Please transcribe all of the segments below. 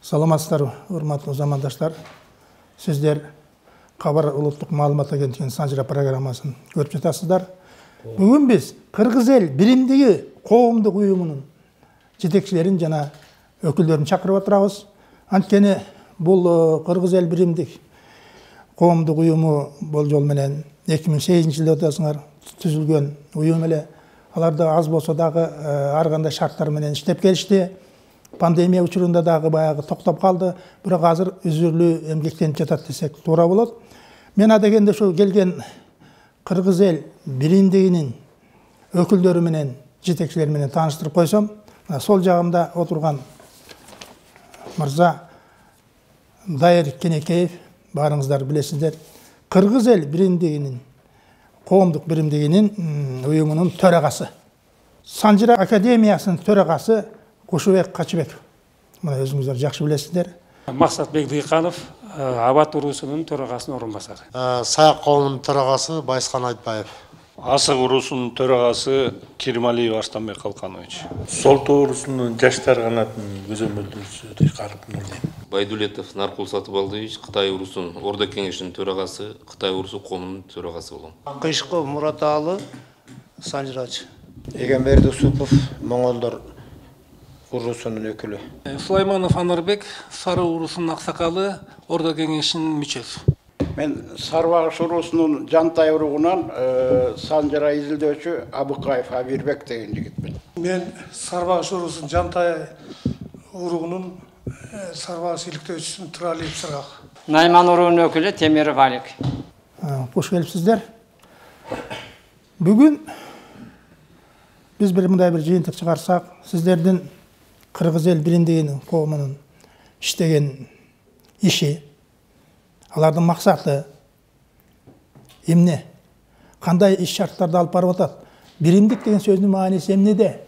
Саламатсыздар, урматтуу замандаштар. Сиздер Кабар улуттук маалымат агенттигинин Санжыра программасын көрүп жатасыздар. Бүгүн биз Кыргыз эл биримдиги коомдук уюмунун жетекчилерин жана өкүлдөрүн чакырып отурабыз. Анткени бул Кыргыз эл биримдик коомдук уюму болжол менен 2008-жылы өтөсүңөр түзүлгөн уюм эле. Аларда аз болсо дагы ар кандай шарттар менен иштеп келишти. Пандемия учурунда дагы баягы токтоп калды, бирок азыр үзүрлүү эмгектенип жатат десек туура болот. Мен адегенде ошо келген Кыргыз эл биримдигинин өкүлдөрү менен, жетекчилери менен тааныштырып койсом, сол жагымда отурган мырза Дайыр Кенекеев, баарыңыздар билесиздер, Кыргыз эл биримдигинин, коомдук биримдигинин уюмунун төрагасы. Санжыра академиясынын төрагасы Кушубек Качыбек. Мына өзүңүздөр жакшы билесиздер. Максатбек Дыйканов, Абат урусунун төрагасынын орун басары. Саяк коомунун төрагасы Байскан Айтбаев. Асык урусунун төрагасы Кирмалиев Арстанбек Калканович. Солтоо урусунун жаштар канатынын көзөмөлдөөчүсү Дыйкаров Нурдин. Байдулетов Наркул Сатыбалдыевич, Кытай урусунун Орда кеңешинин төрагасы, Кытай урусу коомунун төрагасы болом. Кыйшкы Мураталы Санжырачы. Эгемберди Усупов, Моңолдор урусунун өкүлү. Сулайманов Анарбек, Сары урусунун аксакалы, Орда кеңешинин мүчөсү. Мен Сарбагыш урусунун Жантай уругунан Санжыра изилдөөчү Абыкаев Абирбек деген жигитмин. Мен Сарбагыш урусунун Жантай уругунун Сарбагыш иликтөөчүсүн Туралиев Сыргак. Найман уругунун өкүлү Темиров Алик. Кош келипсиздер. Бүгүн биз мындай бир жыйынтык чыгарсак, сиздердин Кыргыз эл биримдигинин коомунун иштеген иши, алардын максаты эмне? Кандай иш шарттарды алып барып атат? Биримдик деген сөздүн мааниси эмнеде?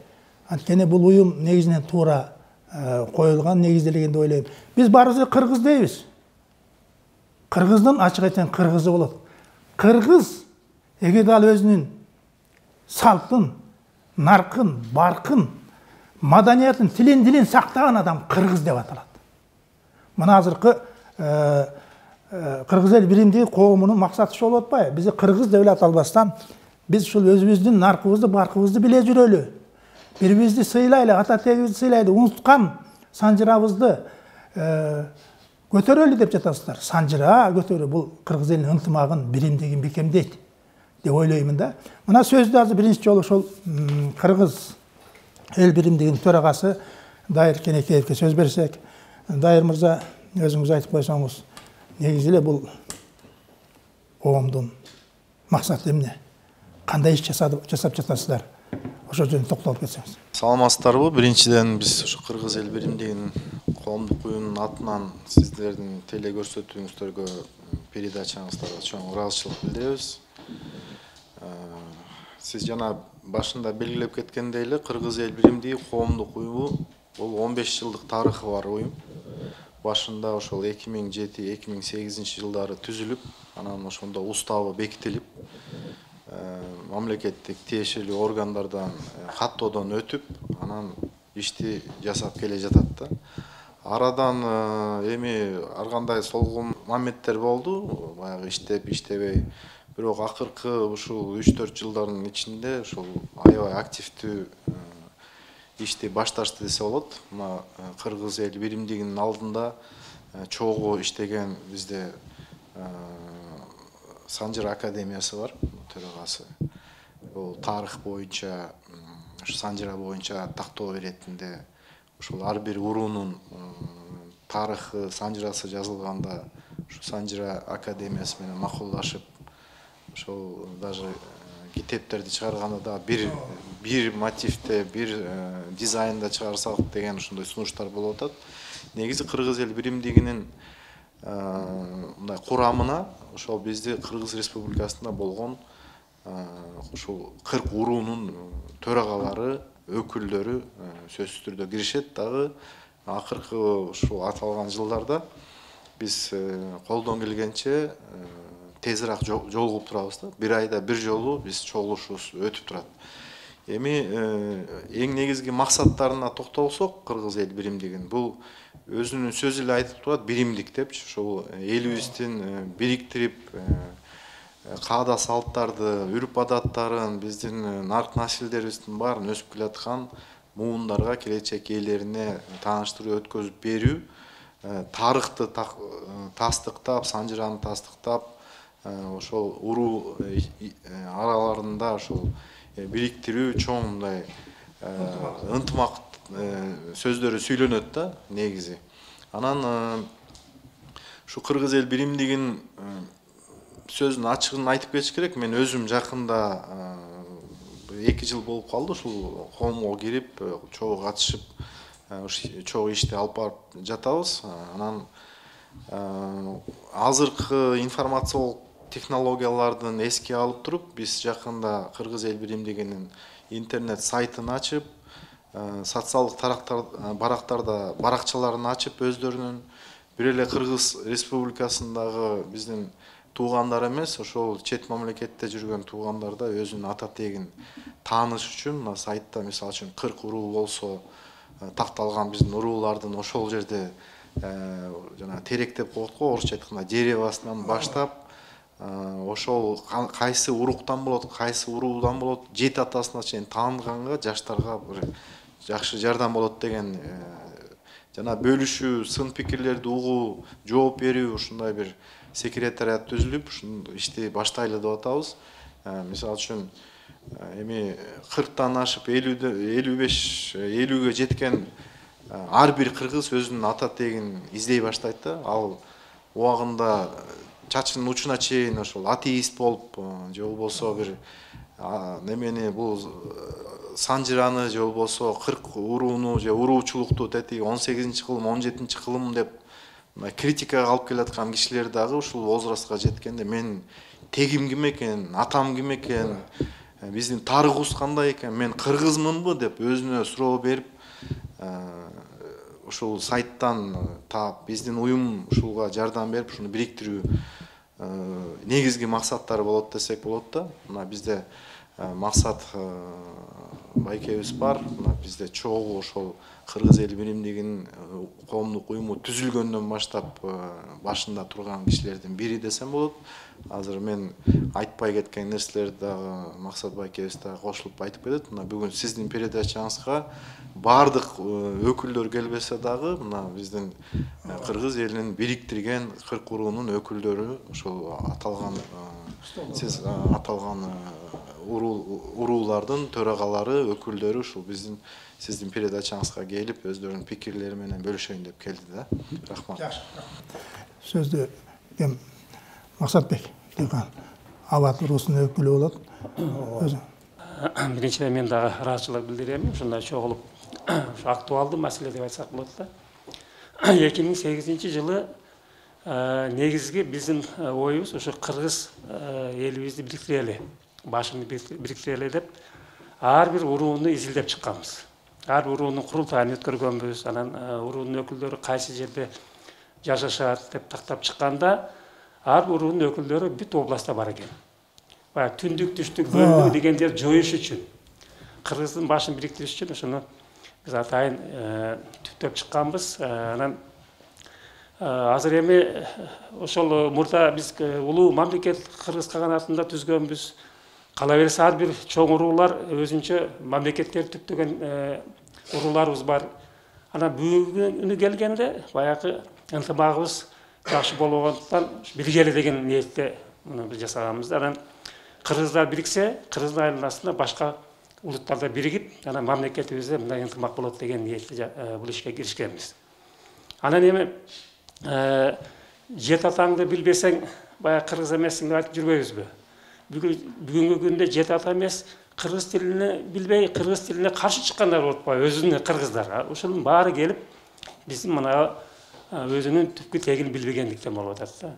Анткени бул уюм негизинен туура коюлган, негизделген деп ойлойм. Биз баарыбыз кыргыз дейбиз. Кыргыздын ачык айтсаң кыргызы болот. Кыргыз эгерде ал өзүнүн салтын, наркын, баркын, маданиятын, тилин, дилин сактаган адам кыргыз деп аталат. Мына азыркы Кыргыз эл биримдиги коомунун максаты ошол болуп атпайбы? Бизди кыргыз деп эле аталбастан, биз ушул өзүбүздүн наркыбызды, баркыбызды биле жүрөлү. Бири-бирибизди сыйлайлы, ата тегибизди сыйлайлы, унуткан санжырабызды көтөрөлү деп жатасыздар. Санжыра көтөрүү бул Кыргыз элинин ынтымагын, биримдигин бекемдейт деп ойлоймун да. Мына сөздү азыр биринчи жолу ошол Кыргыз эл биримдигинин төрагасы Дайыр Кенекеевке сөз берсек, Дайыр мырза, өзүңүз айтып койсоңуз, негизи эле бул коомдун максаты эмне? Кандай иш жасап жатасыздар? Ошо жөнүндө токтолуп кетсеңиз. Саламатсыздарбы? Биринчиден биз ушу Кыргыз эл биримдигинин коомдук уюмунун атынан сиздердин теле көрсөтүүңүздөргө, передачаңыздарга чоң ыраазычылык билдиребиз. Сиз жана башында белгилеп кеткендей эле Кыргыз эл биримдиги коомдук уюму бул 15 жылдык тарыхы бар уюм. Башында ошол 2007-2008 жылдары түзүлүп, анан ошондо уставы бекитилип, мамлекеттик тиешелүү органдардан каттоодон өтүп, анан ишти жасап келе жатат да. Арадан эми ар кандай солгун моменттер болду, баягы иштебей, бирок акыркы ушул 3-4 жылдардын ичинде ушул аябай активдүү ишти башташты десе болот. Мына Кыргыз эл биримдигинин алдында чогуу иштеген бизде Санжыра академиясы бар, төрагасы. Бул тарых боюнча, Санжыра боюнча тактоо беретинде, ушул ар бир уруунун тарыхы, санжырасы жазылганда, ушу Санжыра академиясы менен макулдашып, ошол даже китептерди чыгарганда да бир мотивде, бир дизайнда чыгарсак деген ушундай сунуштар болуп атат. Негизи Кыргыз эл биримдигинин мындай курамына ошол бизди Кыргыз Республикасында болгон ушул 40 уруунун төрагалары, өкүлдөрү сөзсүз түрдө киришет. Дагы акыркы ушул аталган жылдарда биз колдон келгенче тезирээк жолугуп турабыз да. Бир айда бир жолу биз чогулушубуз өтүп турат. Эми эң негизги максаттарына токтолсок, кыргыз эл биримдигин бул өзүнүн сөзү эле айтып турат, биримдик депчи. Ошол элибиздин бириктирип, каада салттарды, үрп адаттарын, биздин нарк насилдерибиздин баарын өсүп келаткан муундарга, келечек ээлерине тааныштыруу өткөзүп берүү, тарыхты тастыктап, Санжыраны тастыктап, ошол уруу араларында ошол бириктирүү, чоң мындай ынтымак сөздөрү сүйлөнөт да негизи. Анан ушу кыргыз эл биримдигин сөзүн ачыгын айтып кетиш керек. Мен өзүм жакында 2 жыл болуп калды ушул коомго кирип, чогуу катышып, чогуу ишти алып барып жатабыз. Анан азыркы информациялык технологиялардын эске алып туруп, биз жакында кыргыз эл биримдигинин интернет сайтын ачып, социалдык барактарда баракчаларын ачып, өздөрүнүн бир эле Кыргыз Республикасындагы биздин туугандар эмес, ошол чет мамлекетте жүргөн туугандар да өзүнүн ата тегин тааныш үчүн мына сайтта мисалы үчүн 40 уруу болсо такталган биздин уруулардын ошол жерде жана терек деп коет го, орусча айтканда деревасынан баштап, ошол кайсы уруктан болот, кайсы уруудан болот, жет атасына чейин тааныганга, жаштарга бир жакшы жардам болот деген жана бөлүшүү, сын пикирлерди угуу, жооп берүү, ушундай бир секретариат түзүлүп, ушул ишти баштайлы деп атабыз. Мисалы үчүн эми 40тан ашып 55, 50ге жеткен ар бир кыргыз өзүнүн ата тегин издей баштайт да. Ал убагында чачынын учуна чейин ошол атеист болуп, же болбосо бир немени бул Санжыраны же болбосо 40 урууну же уруучулукту тети 18-кылым, 17-кылым деп критикага алып келаткан кишилер дагы ушул возрастка жеткенде мен тегим ким экен, атам ким экен, биздин тарыхыбыз кандай экен, мен кыргызмынбы деп өзүнө суроо берип, ушул сайттан таап, биздин уюм ушулга жардам берип, ушуну бириктирүү негизги максаттары болот десек болот да. Мына бизде максат байкебиз бар. Мына бизде чогуу ошол кыргыз эл биримдигинин коомдук уюму түзүлгөндөн баштап башында турган кишилердин бири десем болот. Азыр мен айтпай кеткен нерселерди дагы Максат байкебиз дагы кошулуп айтып кетет. Мына бүгүн сиздин передачаңызга бардык өкүлдөр келбесе дагы, мына биздин кыргыз элинин бириктирген 40 уруунун өкүлдөрү, ошол аталган сиз аталган уруулардын төрагалары, өкүлдөрү ушул биздин сиздин передачаңызга келип, өздөрүнүн пикирлери менен бөлүшөйүн деп келди да. Рахмат. Сөздү Максатбек деген Абат уруусунун өкүлү болот. Биринчиден мен дагы ыраазычылык билдирем. Ушундай чогулуп актуалдуу маселе деп айтсак болот да. 2008-жылы негизги биздин оюбуз ушу кыргыз элибизди бириктирели, башын бириктирели деп ар бир урууну изилдеп чыкканбыз. Ар бир уруунун курултайын өткөргөнбүз. Анан уруунун өкүлдөрү кайсы жерде жашашат деп тактап чыкканда, ар бир уруунун өкүлдөрү бүт областта бар экен. Баягы түндүк, түштүк, бөлүнүү дегендерди жоюш үчүн, кыргыздын башын бириктириш үчүн ошону биз атайын түптөп чыкканбыз. Анан азыр эми ошол мурда биз улуу мамлекет Кыргыз каганатында түзгөнбүз. Кала берсе ар бир чоң уруулар өзүнчө мамлекеттер түптөгөн урууларыбыз бар. Анан бүгүнкү күнү келгенде баягы ынтымагыбыз жакшы болгондуктан биргели деген ниетте муну биз жасаганбыз. Анан кыргыздар бириксе, кыргыздын айланасында башка улуттар да биригип, анан мамлекетибизде мындай ынтымак болот деген ниетте бул ишке киришкенбиз. Анан эми жет атаңды билбесең, баягы кыргыз эмессиң деп айтып жүрбөйбүзбү? Бүгүнкү күндө жет ата эмес, кыргыз тилин билбей, кыргыз тилине каршы чыккандар болуп атпайбы, өзүнүн кыргыздар. Ошонун баары келип, биздин мына өзүнүн түпкү тегин билбегендиктен болуп атат да.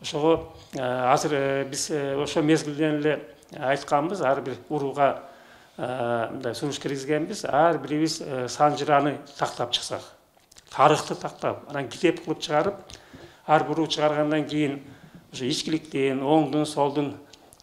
Ошого азыр биз ошо мезгилден эле айтканбыз, ар бир урууга мындай сунуш киргизгенбиз, ар бирибиз Санжыраны тактап чыксак, тарыхты тактап, анан китеп кылып чыгарып, ар бир уруу чыгаргандан кийин ошо ичкиликтин, оңдун, солдун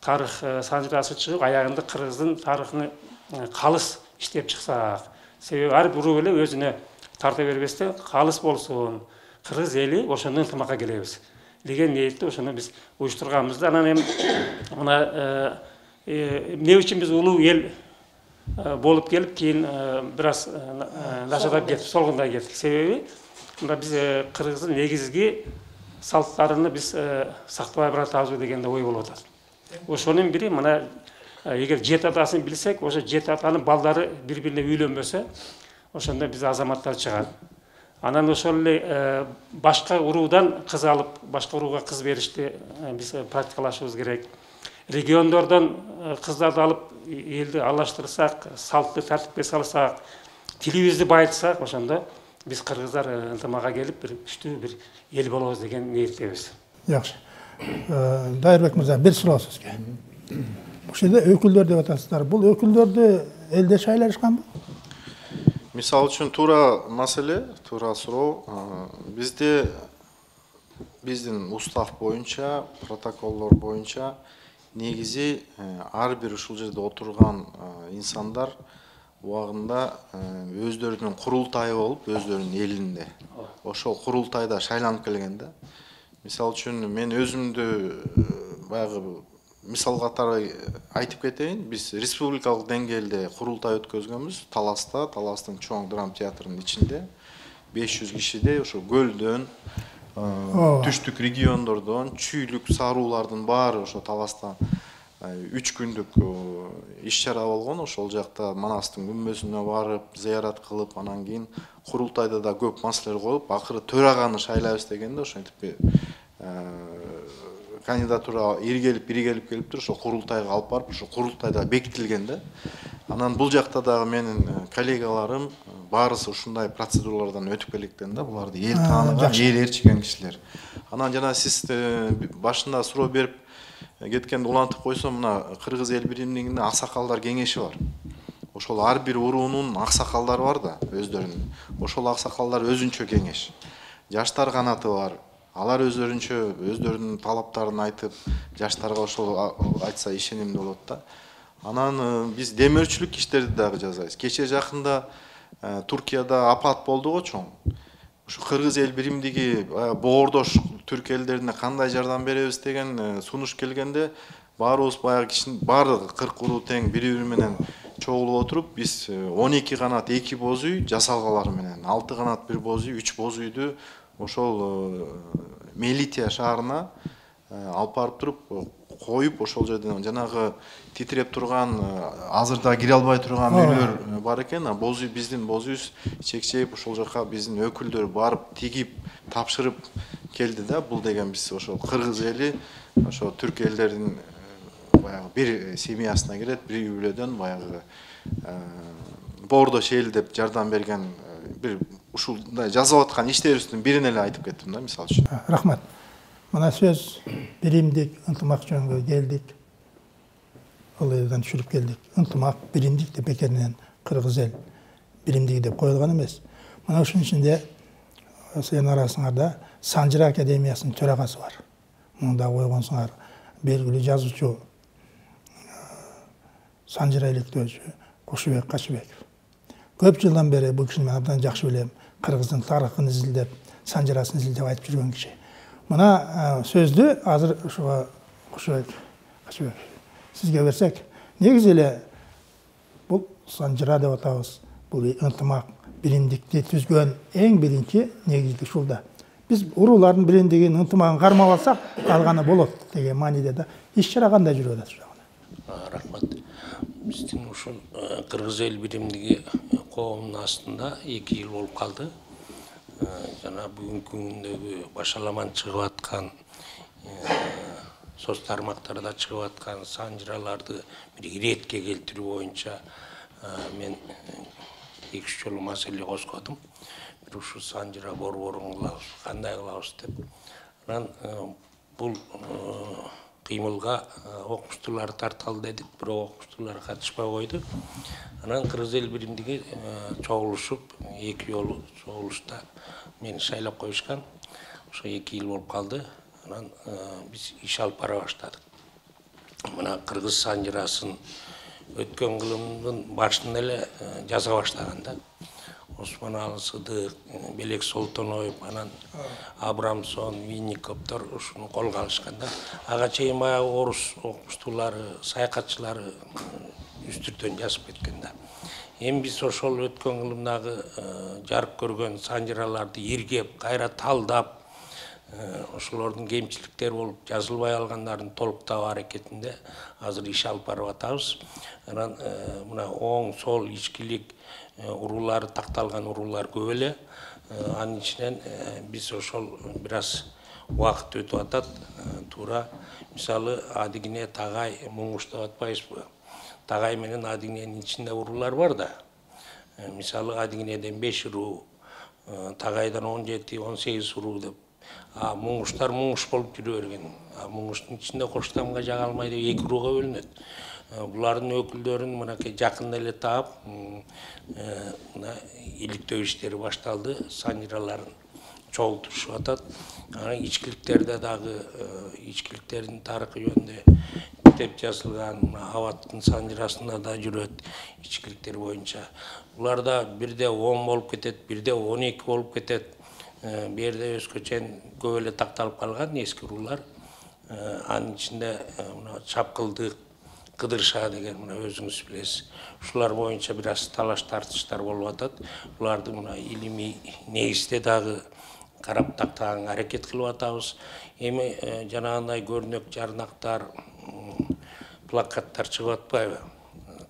тарых Санжырасы чыгып, аягында кыргыздын тарыхын калыс иштеп чыксак, себеби ар бир уруу эле өзүнө тарта бербестен калыс болсун, кыргыз эли ошондон ынтымакка келебиз деген ниетте ошону биз уюштурганбыз да. Анан эми мына эмне үчүн биз улуу эл болуп келип кийин бир аз начарлап кетип, солгундай кеттик. Себеби мына биз кыргыздын негизги салттарыны биз сактабай баратабызбы деген ой болуп атат. Ошонун бири мына эгер жет атасын билсек, ошо жет атанын балдары бири-бирине үйлөнбөсө, ошондо биз азаматтар чыгат. Анан ошол эле башка уруудан кыз алып, башка урууга кыз беришти биз практикалашыбыз керек. Региондордон кыздарды алып элди алаштырсак, салтты тартипке салсак, тилибизди байытсак, ошондо биз кыргыздар ынтымакка келип бир күчтүү бир эл болобуз деген ниеттебиз. Жакшы. Дайырбек мырза, бир суроо сизге. Бул жерде өкүлдөр деп атасыздар. Бул өкүлдөрдү элде шайлашканбы? Мисал үчүн туура маселе, туура суроо. Бизде биздин устав боюнча, протоколдор боюнча негизи ар бир ушул жерде отурган инсандар убагында өздөрүнүн курултайы болуп, өздөрүнүн элинде. Ошол курултайда шайланып келген да. Мисал үчүн мен өзүмдү баягы мисал катары айтып кетейин. Биз республикалык деңгээлде курултай өткөзгөнбүз Таласта, Таластын чоң драма театрынын ичинде 500 кишидей ошо көлдөн, түштүк региондордон, чүйлүк саруулардын баары ошо Таласта 3 күндүк иш-чара болгон. Ошол жакта Манастын күмбөзүнө барып, зыярат кылып, анан кийин курултайда да көп маселелер коюп, акыры төраганы шайлайбыз дегенде ошентип кандидатура иргелип келиптир, ошо курултайга алып барып, ошо курултайда бекитилген да. Анан бул жакта дагы менин коллегаларым баарысы ушундай процедуралардан өтүп келиктен да, буларды эл тааныган, эл ээрчиген кишилер. Анан жана сиз башында суроо берип кеткенде улантып койсом, мына Кыргыз эл биримдигинде аксакалдар кеңеши бар. Ошол ар бир уруунун аксакалдары бар да, өздөрүнүн. Ошол аксакалдар өзүнчө кеңеш. Жаштар канаты бар. Алар өздөрүнүн талаптарын айтып, жаштарга ошол айтса ишенимдүү болот да. Анан биз демөөрчүлүк иштерди дагы жасайбыз. Кечээ жакында Туркияда апат болду го чоң. Ушу Кыргыз эл биримдиги боордош түрк элдерине кандай жардам беребиз деген сунуш келгенде, баарыбыз баягы кишинин баардыгы 40 уруу тең бири-бири менен чогулуп отуруп, биз 12 канат 2 боз үй жасалгалары менен, 6 канат 1 боз үй, 3 боз үйдү ошол Мелития шаарына алып барып туруп коюп, ошол жерден жанагы титиреп турган, азырда кире албай турган үйлөр бар экен. Боз үй, биздин боз үйүбүз чекчейип, ошол жака биздин өкүлдөр барып, тигип, тапшырып келди да. Бул деген биз ошол Кыргыз эли, ошо түрк элдеринин баягы бир семьясына кирет, бир үй бүлөдөн баягы боордош эл деп жардам берген бир ушундай жазып аткан иштерибиздин бирин эле айтып кеттим да, мисалы үчүн. Рахмат. Мына сөз биримдик, ынтымак жөнүндө келдик. Ол элден түшүрүп келдик. Ынтымак, биримдик деп бекеринен Кыргыз эл биримдиги деп коюлган эмес. Мына ушунун ичинде сенин арасыңарда Санжыра академиясынын төрагасы бар. Муну да койгонсуңар. Белгилүү жазуучу Санжыра иликтөөчү Кошубек Качыбеков. Көп жылдан бери бул кишини мен абдан жакшы билем. Кыргыздын тарыхын изилдеп, Санжырасын изилдеп айтып жүргөн киши. Мына сөздү азыр ушуга Кошубек Качыбеков сизге берсек, негизи эле бул Санжыра деп атабыз. Бул ынтымак, биримдикти түзгөн эң биринчи негизги ушул да. Биз уруулардын биримдигин, ынтымагын кармап алсак, калганы болот деген мааниде да. Иш-чара кандай жүрүп атат ушул жагында? Рахмат. Биздин ушул Кыргыз эл биримдиги коомунун астында 2 жыл болуп калды. Жана бүгүнкү күндөгү башаламан чыгып аткан, соц тармактарда чыгып аткан санжыраларды бир иретке келтирүү боюнча мен 2-3 жолу маселе козгодум. Бир ушул санжыра борборун кылабыз, кандай кылабыз деп. Анан бул кыймылга окумуштуулар тарталы дедик, бирок окумуштуулар катышпай койду. Анан Кыргыз эл биримдиги чогулушуп, 2 жолу чогулушта мени шайлап коюшкан. Ошо 2 жыл болуп калды. Анан биз иш алып бара баштадык. Мына Кыргыз санжырасын өткөн кылымдын башында эле жаза баштаганда Осмоналы Сыдык, Белек Солтоноев, анан Абрамсон, Винниковдор ушуну колго алышканда, ага чейин баягы орус окумуштуулары, саякатчылары үстүртөн жазып кеткен да. Эми биз ошол өткөн кылымдагы жарык көргөн санжыраларды иргеп, кайра талдап, ошолордун кемчиликтери болуп жазылбай алгандарын толуктоо аракетинде азыр иш алып барып атабыз. Анан мына оң, сол, ичкилик уруулары такталган уруулар көп эле. Анын ичинен биз ошол бир аз убакыт өтүп атат. Туура мисалы Адигине, Тагай, Муңуш деп атпайбызбы? Тагай менен Адигиненин ичинде уруулар бар да. Мисалы Адигинеден 5 уруу, Тагайдан 17-18 уруу деп. Муңуштар муңуш болуп жүрө берген. Муңуштун ичинде Коштамга жага алмай деп 2 урууга бөлүнөт. Булардын өкүлдөрүн мынакей жакында эле таап, иликтөө иштери башталды, санжыраларын чогултушуп атат. Ичкиликтерде дагы ичкиликтердин тарыхы жөнүндө китеп жазылган, Абаттын санжырасында да жүрөт ичкиликтер боюнча. Буларда бирде 10 болуп кетет, бирде 12 болуп кетет. Берде өзгөчө көп эле такталып калган эски уруулар. Анын ичинде чапкылдык, Кыдырша деген мына өзүңүз билесиз. Ушулар боюнча бир аз талаш тартыштар болуп атат. Буларды мына илимий негизде дагы карап тактаганга аракет кылып атабыз. Эми жанагындай көрнөк жарнактар, плакаттар чыгып атпайбы?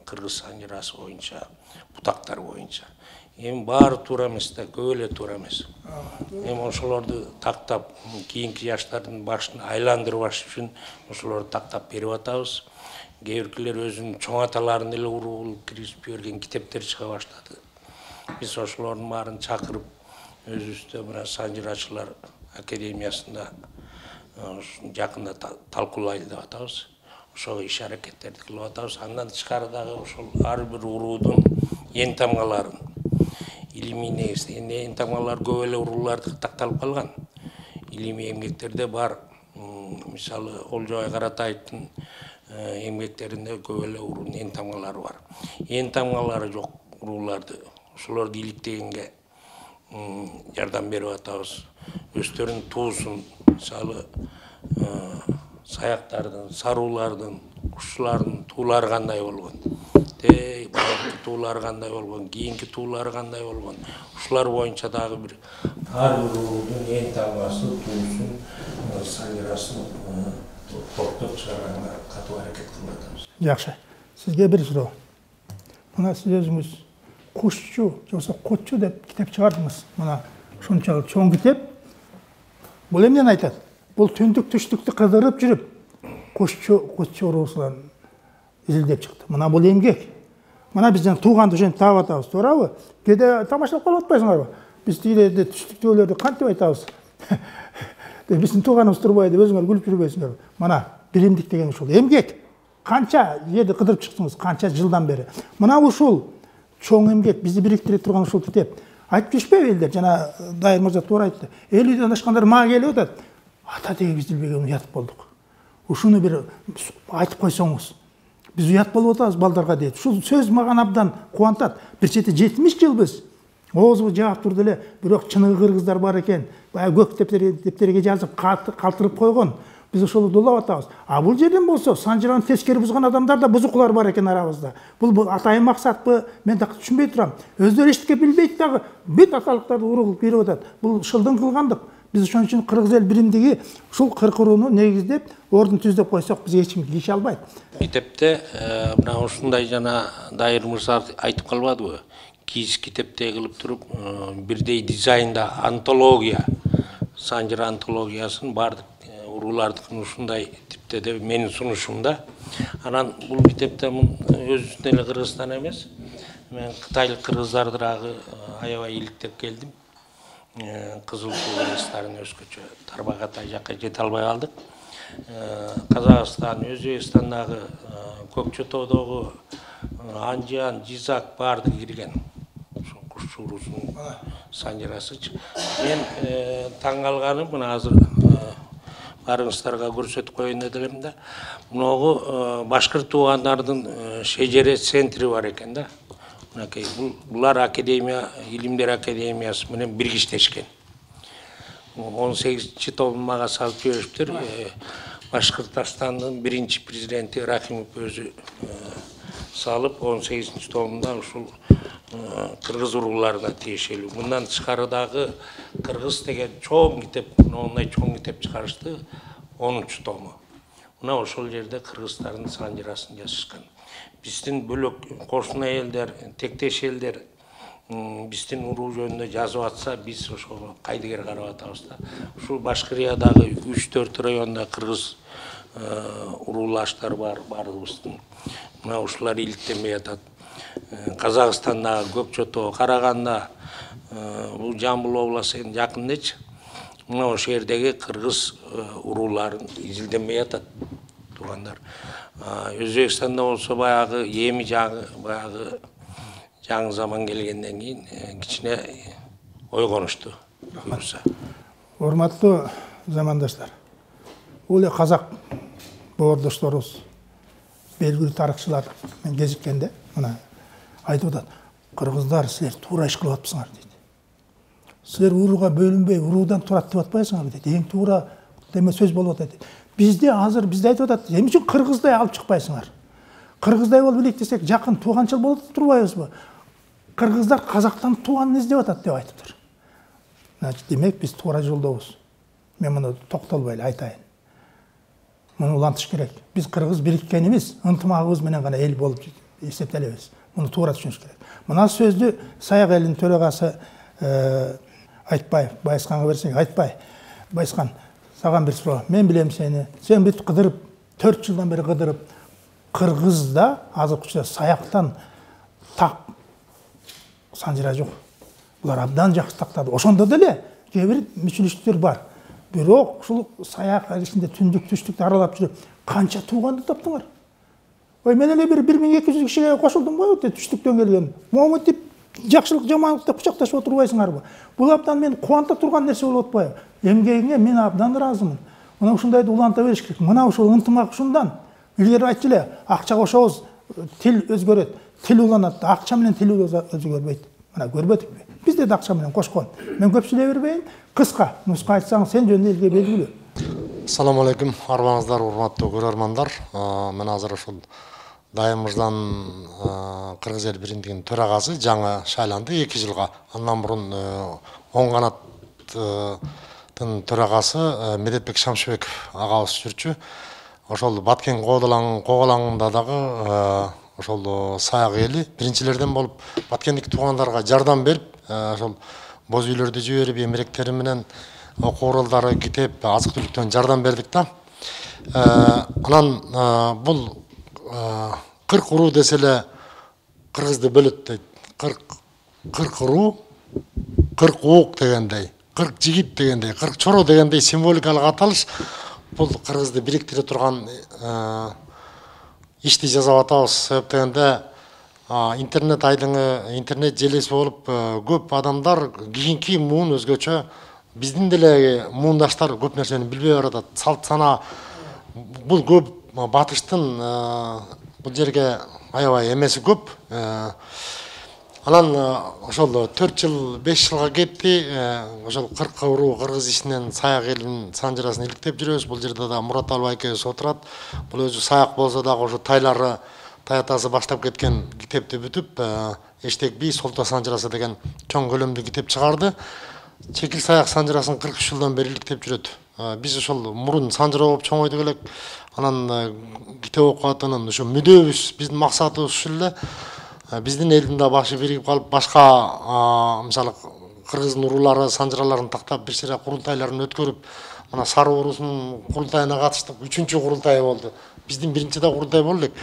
Кыргыз санжырасы боюнча, бутактар боюнча. Эми баары туура эмес да, көп эле туура эмес. Эми ошолорду тактап, кийинки жаштардын башын айландырбаш үчүн ошолорду тактап берип атабыз. Кээбиркилер өзүнүн чоң аталарын эле уруп киргизип берген китептер чыга баштады. Биз ошолордун баарын чакырып, өзүбүздө мына санжырачылар академиясында жакында талкуулайлы деп атабыз. Ошого иш аракеттерди кылып атабыз. Андан тышкары дагы ошол ар бир уруудун эң тамгаларын илимий негизде, эң тамгалар көп эле уруулар такталып калган. Илимий эмгектерде бар. Мисалы Олжобай Каратаевдин эмгектеринде көп эле уруунун эң тамгалары бар. Эң тамгалары жок урууларды ошолорду иликтегенге жардам берип атабыз. Өздөрүнүн туусун, мисалы саяктардын, саруулардын, кушчулардын туулары кандай болгон, туулары кандай болгон, кийинки туулары кандай болгон, ушулар боюнча дагы бир ар бир уруудун эң тамгасы, туусун, санжырасын топтоп чыгарганга катуу аракет кылып атабыз. Жакшы. Сизге бир суроо. Мына сиз өзүңүз кушчу, жоксо котчу деп китеп чыгардыңыз. Мына ушунчалык чоң китеп. Бул эмнени айтат? Бул түндүк түштүктү кыдырып жүрүп, кушчу уруусун изилдеп чыкты. Мына бул эмгек. Мына биз тууганды ошентип таап атабыз, туурабы? Кээде тамашалап калып атпайсыңарбы? Биз тигилерди түштүктүүлөрдү кантип айтабыз? Биздин тууганыбыз турбайбы деп өзүңөр күлүп жүрбөйсүңөрбү? Мана биримдик деген ушул эмгек. Канча жерди кыдырып чыктыңыз, канча жылдан бери. Мына ушул чоң эмгек бизди бириктире турган ушул китеп. Айтып жүрүшпөйбү элдер? Жана Дайыр мырза туура айтты. 50ден ашкандар мага келип атат. Ата деген биз билбеген уят болдук. Ушуну бир айтып койсоңуз. Биз уят болуп атабыз балдарга дейт. Ушул сөз мага абдан кубантат. Бир чети 70 жыл биз оозубу жаап турду эле, бирок чыныгы кыргыздар бар экен. Баягы көк дептерге жазып калтырып койгон. Биз ошол дулап атабыз. А бул жерден болсо санжыраны тескери бузган адамдар да бузукулар бар экен арабызда. Бул атайын максатпы? Мен да түшүнбөй турам. Өздөрү эчтеке билбейт дагы, бүт аталыктарды уруу кылып берип атат. Бул шылдың кылгандык. Биз ошон үчүн кыргыз эл биримдиги ушул 40 урууну негиздеп, ордун түздөп койсок, биз эч ким кийише албайт. Китепте мына ушундай жана Дайыр мырза айтып калбадыбы? Кийиз китепте кылып туруп, бирдей дизайнда антология, санжыр антологиясын бардык уруулардыкын ушундай типте деп менин сунушумда. Анан бул китепте өзүбүздүн эле Кыргызстан эмес, мен кытайлык кыргыздарды дагы аябай иликтеп келдим. Кызыл суу рейстарын өзгөчө Тарбағатай жакка жете албай калдык. Казакстан, Өзбекстандагы, Көкчөтөдөгү Анжан, Жизак баардыгы кирген. Ошо кушчу уруусунун санжырасычы. Мен таң калганым мына азыр барыңыздарга көрсөтүп коеюн делем да. Мыногу башкырт туугандардын шежере центри бар экен да. Мынакей булар академия, илимдер академиясы менен биргиштешкен. 18-чи томун мага салып жибериптир. Башкыртстандын биринчи президенти Рахимов өзү салып 18-чи томунда ушул кыргыз урууларына тиешелүү. Мындан тышкары дагы кыргыз деген чоң китеп, мындай чоң китеп чыгарышты 10-чу тому. Мына ошол жерде кыргыздардын санжырасын жазышкан. Биздин бөлөк кошуна элдер, тектеш элдер биздин уруу жөнүндө жазып атса, биз ошого кайдыгер карап атабыз да. Ушул Башкыриядагы 3-4 районда кыргыз уруулаштар бар, баарыбыздын. Мына ушулар иликтенбей атат. Казакстандагы Көкчөтө, Караганда, бул Жамбыл областынын жакындачы. Мына ошол жердеги кыргыз урууларын изилденбей атат туугандар. Өзбекстанда болсо баягы эми баягы жаңы заман келгенден кийин кичине ойгонушту. Урматтуу замандаштар, бул казак боордошторубуз, белгилүү тарыхчылар мен кезиккенде мына айтып атат, кыргыздар силер туура иш кылып атпсыңар дейт. Силер урууга бөлүнбөй, уруудан турат деп атпайсыңар дейт. Эң туура деме сөз болуп атат дейт. Бизде айтып атат, эмне үчүн кыргыздай алып чыкпайсыңар? Кыргыздай болуп элек десек, жакын тууганчыл болуп турбайбызбы? Кыргыздар казактан тууганын издеп атат деп айтыптыр. Значит, демек биз туура жолдобуз. Мен муну токтолбой эле айтайын. Муну улантыш керек. Биз кыргыз бириккенибиз, ынтымагыбыз менен гана эл болуп эсептелебиз. Муну туура түшүнүш керек. Мына сөздү Саяк элинин төрагасы Айтбаев, Байысканга берсең, Айтбай, Байыскан, саған бір суроо. Мен билем сени. Сен бүт кыдырып, 4 жылдан бери кыдырып, Кыргызда азыркыча Саяктан так санжыра жок. Булар абдан жакшы тактады. Ошондо деле кээ бир мүчүлүштөр бар. Бирок ушул Саяк ичинде түндүк түштүктү аралап жүрүп, канча тууганды таптыңар? Ой, мен эле бир 1200 кишиге кошулдум го, түштүктөн келген. Момунтип жакшылык жамандыкты кучакташып отурбайсыңарбы? Бул абдан мен кубанта турган нерсе болуп атпайбы? Эмгегиңе мен абдан ыраазымын. Мына ушундайды уланта бериш керек. Мына ушул ынтымак ушундан. Илгери айтчу эле, акча кошобуз, тил өзгөрөт. Тил уланат, акча менен тил өзгөрбөйт. Мына көрбөдүкпү? Бизде да акча менен кошкон. Мен көп сүйлөй бербейин. Кыска нуска айтсаң, сен жөнүндө элге белгилүү. Assalamu alaikum, арбаңыздар, урматтуу көрөрмандар. Мен азыр ушул Дайым мырзанын Кыргыз эл биримдигинин төрагасы жаңы шайланды 2 жылга. Андан мурун оң канаттын төрагасы Медетбек Шамшыбеков агабыз жүрчү. Ошол Баткен коголаңында дагы ошол Саяк эли биринчилерден болуп баткендик туугандарга жардам берип, ошол боз үйлөрдү жиберип, эмеректери менен окуу уралдары, китеп, азык түлүктөн жардам бердик да. Анан бул 40 уруу десе эле кыргызды бөлөт дейт. 40 уруу, 40 уук дегендей, 40 жигит дегендей, 40 чоро дегендей символикалык аталыш бул кыргызды бириктире турган ишти жасап атабыз. Себеп дегенде интернет айдыңы, интернет желеси болуп көп адамдар кийинки муун өзгөчө, биздин деле муундаштар көп нерсени билбей баратат. Салт сана бул көп батыштын бул жерге аябай эмеси көп. Анан ошол 4 жыл 5 жылга кетти. Ошол 40 уруу кыргыз ишинен Саяк элинин санжырасын иликтеп жүрөбүз. Бул жерде да Мурат Албай экөөбүз отурат. Бул өзү Саяк болсо дагы ошо тайлары таятасы баштап кеткен китепти бүтүп, Эштек би Солто санжырасы деген чоң көлөмдүү китеп чыгарды. Чекил Саяк санжырасын 43 жылдан бери иликтеп жүрөт. Биз ошол мурун санжыра болуп чоңойдук элек. Анан китеп окуп атынан ошо мүдөбүз, биздин максатыбыз ушул эле. Биздин элдин да башы биригип калып, башка мисалы кыргыздын уруулары санжыраларын тактап бир сыйра курултайларын өткөрүп, мына Сары уруусунун курултайына катыштык. 3-чү курултай болду. Биздин биринчи да курултай болду элек.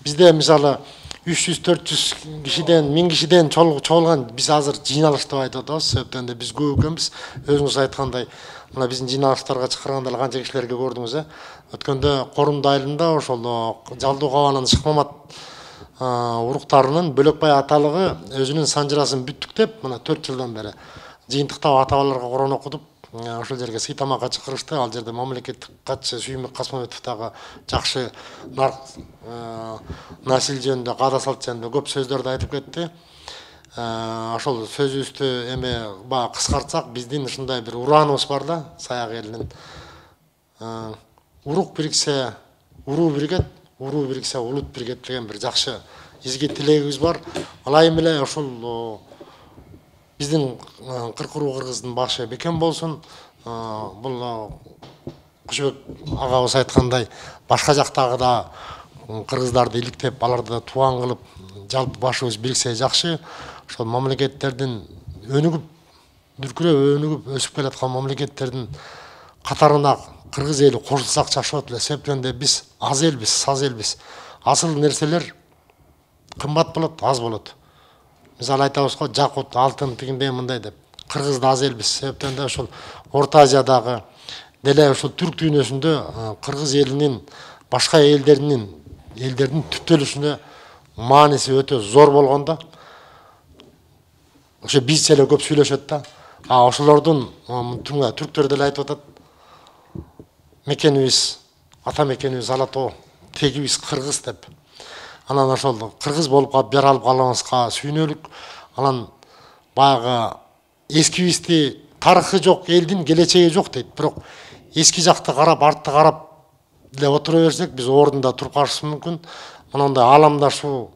Бизде мисалы 300-400 кишиден, 1000 кишиден чогулган биз азыр жыйналыш деп айтып атабыз. Себептен де биз көп экенбиз. Өзүңүз айткандай, мына биздин жыйналыштарга чакырганда канча кишилерге көрдүңүз, Өткөндө Корумду айылында ошол Жалдуу Кабанын Шыкмамат уруктарынын Бөлөкбай аталыгы өзүнүн санжырасын бүттүк деп, мына 4 жылдан бери жыйынтыктап ата-бабаларга Куран окутуп, ошол жерге сый тамакка чакырышты. Ал жерде мамлекеттик катчы Сүймөк Касмаметов дагы жакшы нарк насил жөнүндө, каада салт жөнүндө көп сөздөрдү айтып кетти. Ошол сөзүбүздү эми баягы кыскартсак, биздин ушундай бир урааныбыз бар да, Саяк элинин. Урук бириксе, уруу биригет, уруу бириксе, улут биригет деген бир жакшы изги тилегибиз бар. Алайым эле ошол биздин кыркыруу кыргыздын башы бекем болсун. Бул Кушубек агабыз айткандай, башка жактагы да кыргыздарды иликтеп, аларды да тубан кылып, жалпы башыбыз бириксе жакшы. Ошол мамлекеттердин өнүгүп, дүркүрөп өнүгүп өсүп келаткан мамлекеттердин катарына кыргыз эли кошулсак жашап эле. Себептен биз аз элбиз, саз элбиз. Асыл нерселер кымбат болот, аз болот. Мисалы айтабыз го, жакут, алтын тигиндей мындай деп. Кыргыз да аз элбиз. Себептен ошол Орто Азиядагы деле ошол түрк дүйнөсүндө кыргыз элинин башка элдердин түптөлүшүнө мааниси өтө зор болгондо, ошо бизче эле көп сүйлөшөт да. Ошолордун түрктөр деле айтып атат. Мекенибиз, ата мекенибиз Алатоо, тегибиз кыргыз деп. Анан ошол кыргыз болуп калып жар алып калганыбызга сүйүнөлүк. Анан баягы эскибизди тарыхы жок элдин келечеги жок дейт. Бирок эски жакты карап, артты карап деле отура берсек, биз ордунда туруп калышыбыз мүмкүн. Мындай ааламдашуу,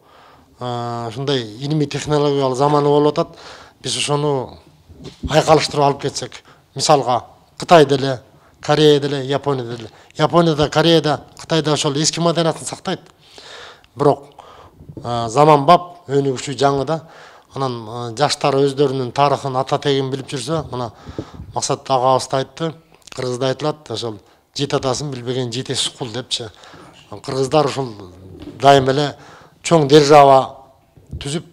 ушундай илимий технологиялык заманы болуп атат. Биз ошону айкалыштырып алып кетсек, мисалга Кытай деле, Корея деле, Япония деле. Японияда, Кореяда, Кытайда ошол эски маданиятын сактайт. Бирок заман бап, өнүгүшү жаңы да. Анан жаштар өздөрүнүн тарыхын, ата тегин билип жүрсө, мына Максат агабыз да айтты, кыргызда айтылат, ошол жет атасын билбеген жетесиз кул депчи. Кыргыздар ошол дайым эле чоң держава түзүп,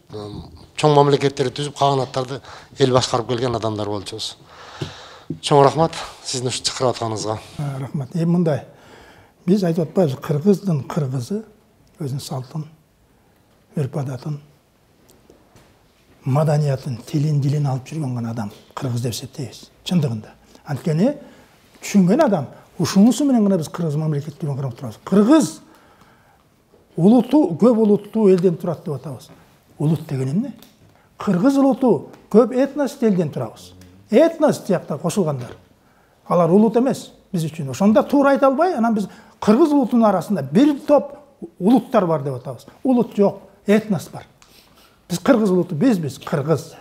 чоң мамлекеттерди түзүп, каганаттарды эл башкарып келген адамдар болчубуз. Чоң рахмат сиздин ушу чакырып атканыңызга. Рахмат. Эми мындай, биз айтып атпайбыз, кыргыздын кыргызы өзүнүн салтын, өрп адатын, маданиятын, тилин, дилин алып жүргөн гана адам кыргыз деп эсептейбиз. Чындыгында. Анткени түшүнгөн адам ушунусу менен гана биз кыргыз мамлекеттигин карап турабыз. Кыргыз улуту, көп улуттуу элден турат деп атабыз. Улут деген эмне? Кыргыз улуту көп этнос элден турабыз. Этнос тиякта кошулгандар. Алар улут эмес биз үчүн. Ошондо туура айта албай, анан биз кыргыз улутунун арасында бир топ улуттар бар деп атабыз. Улут жок, этнос бар. Биз кыргыз улуту, биз кыргыз.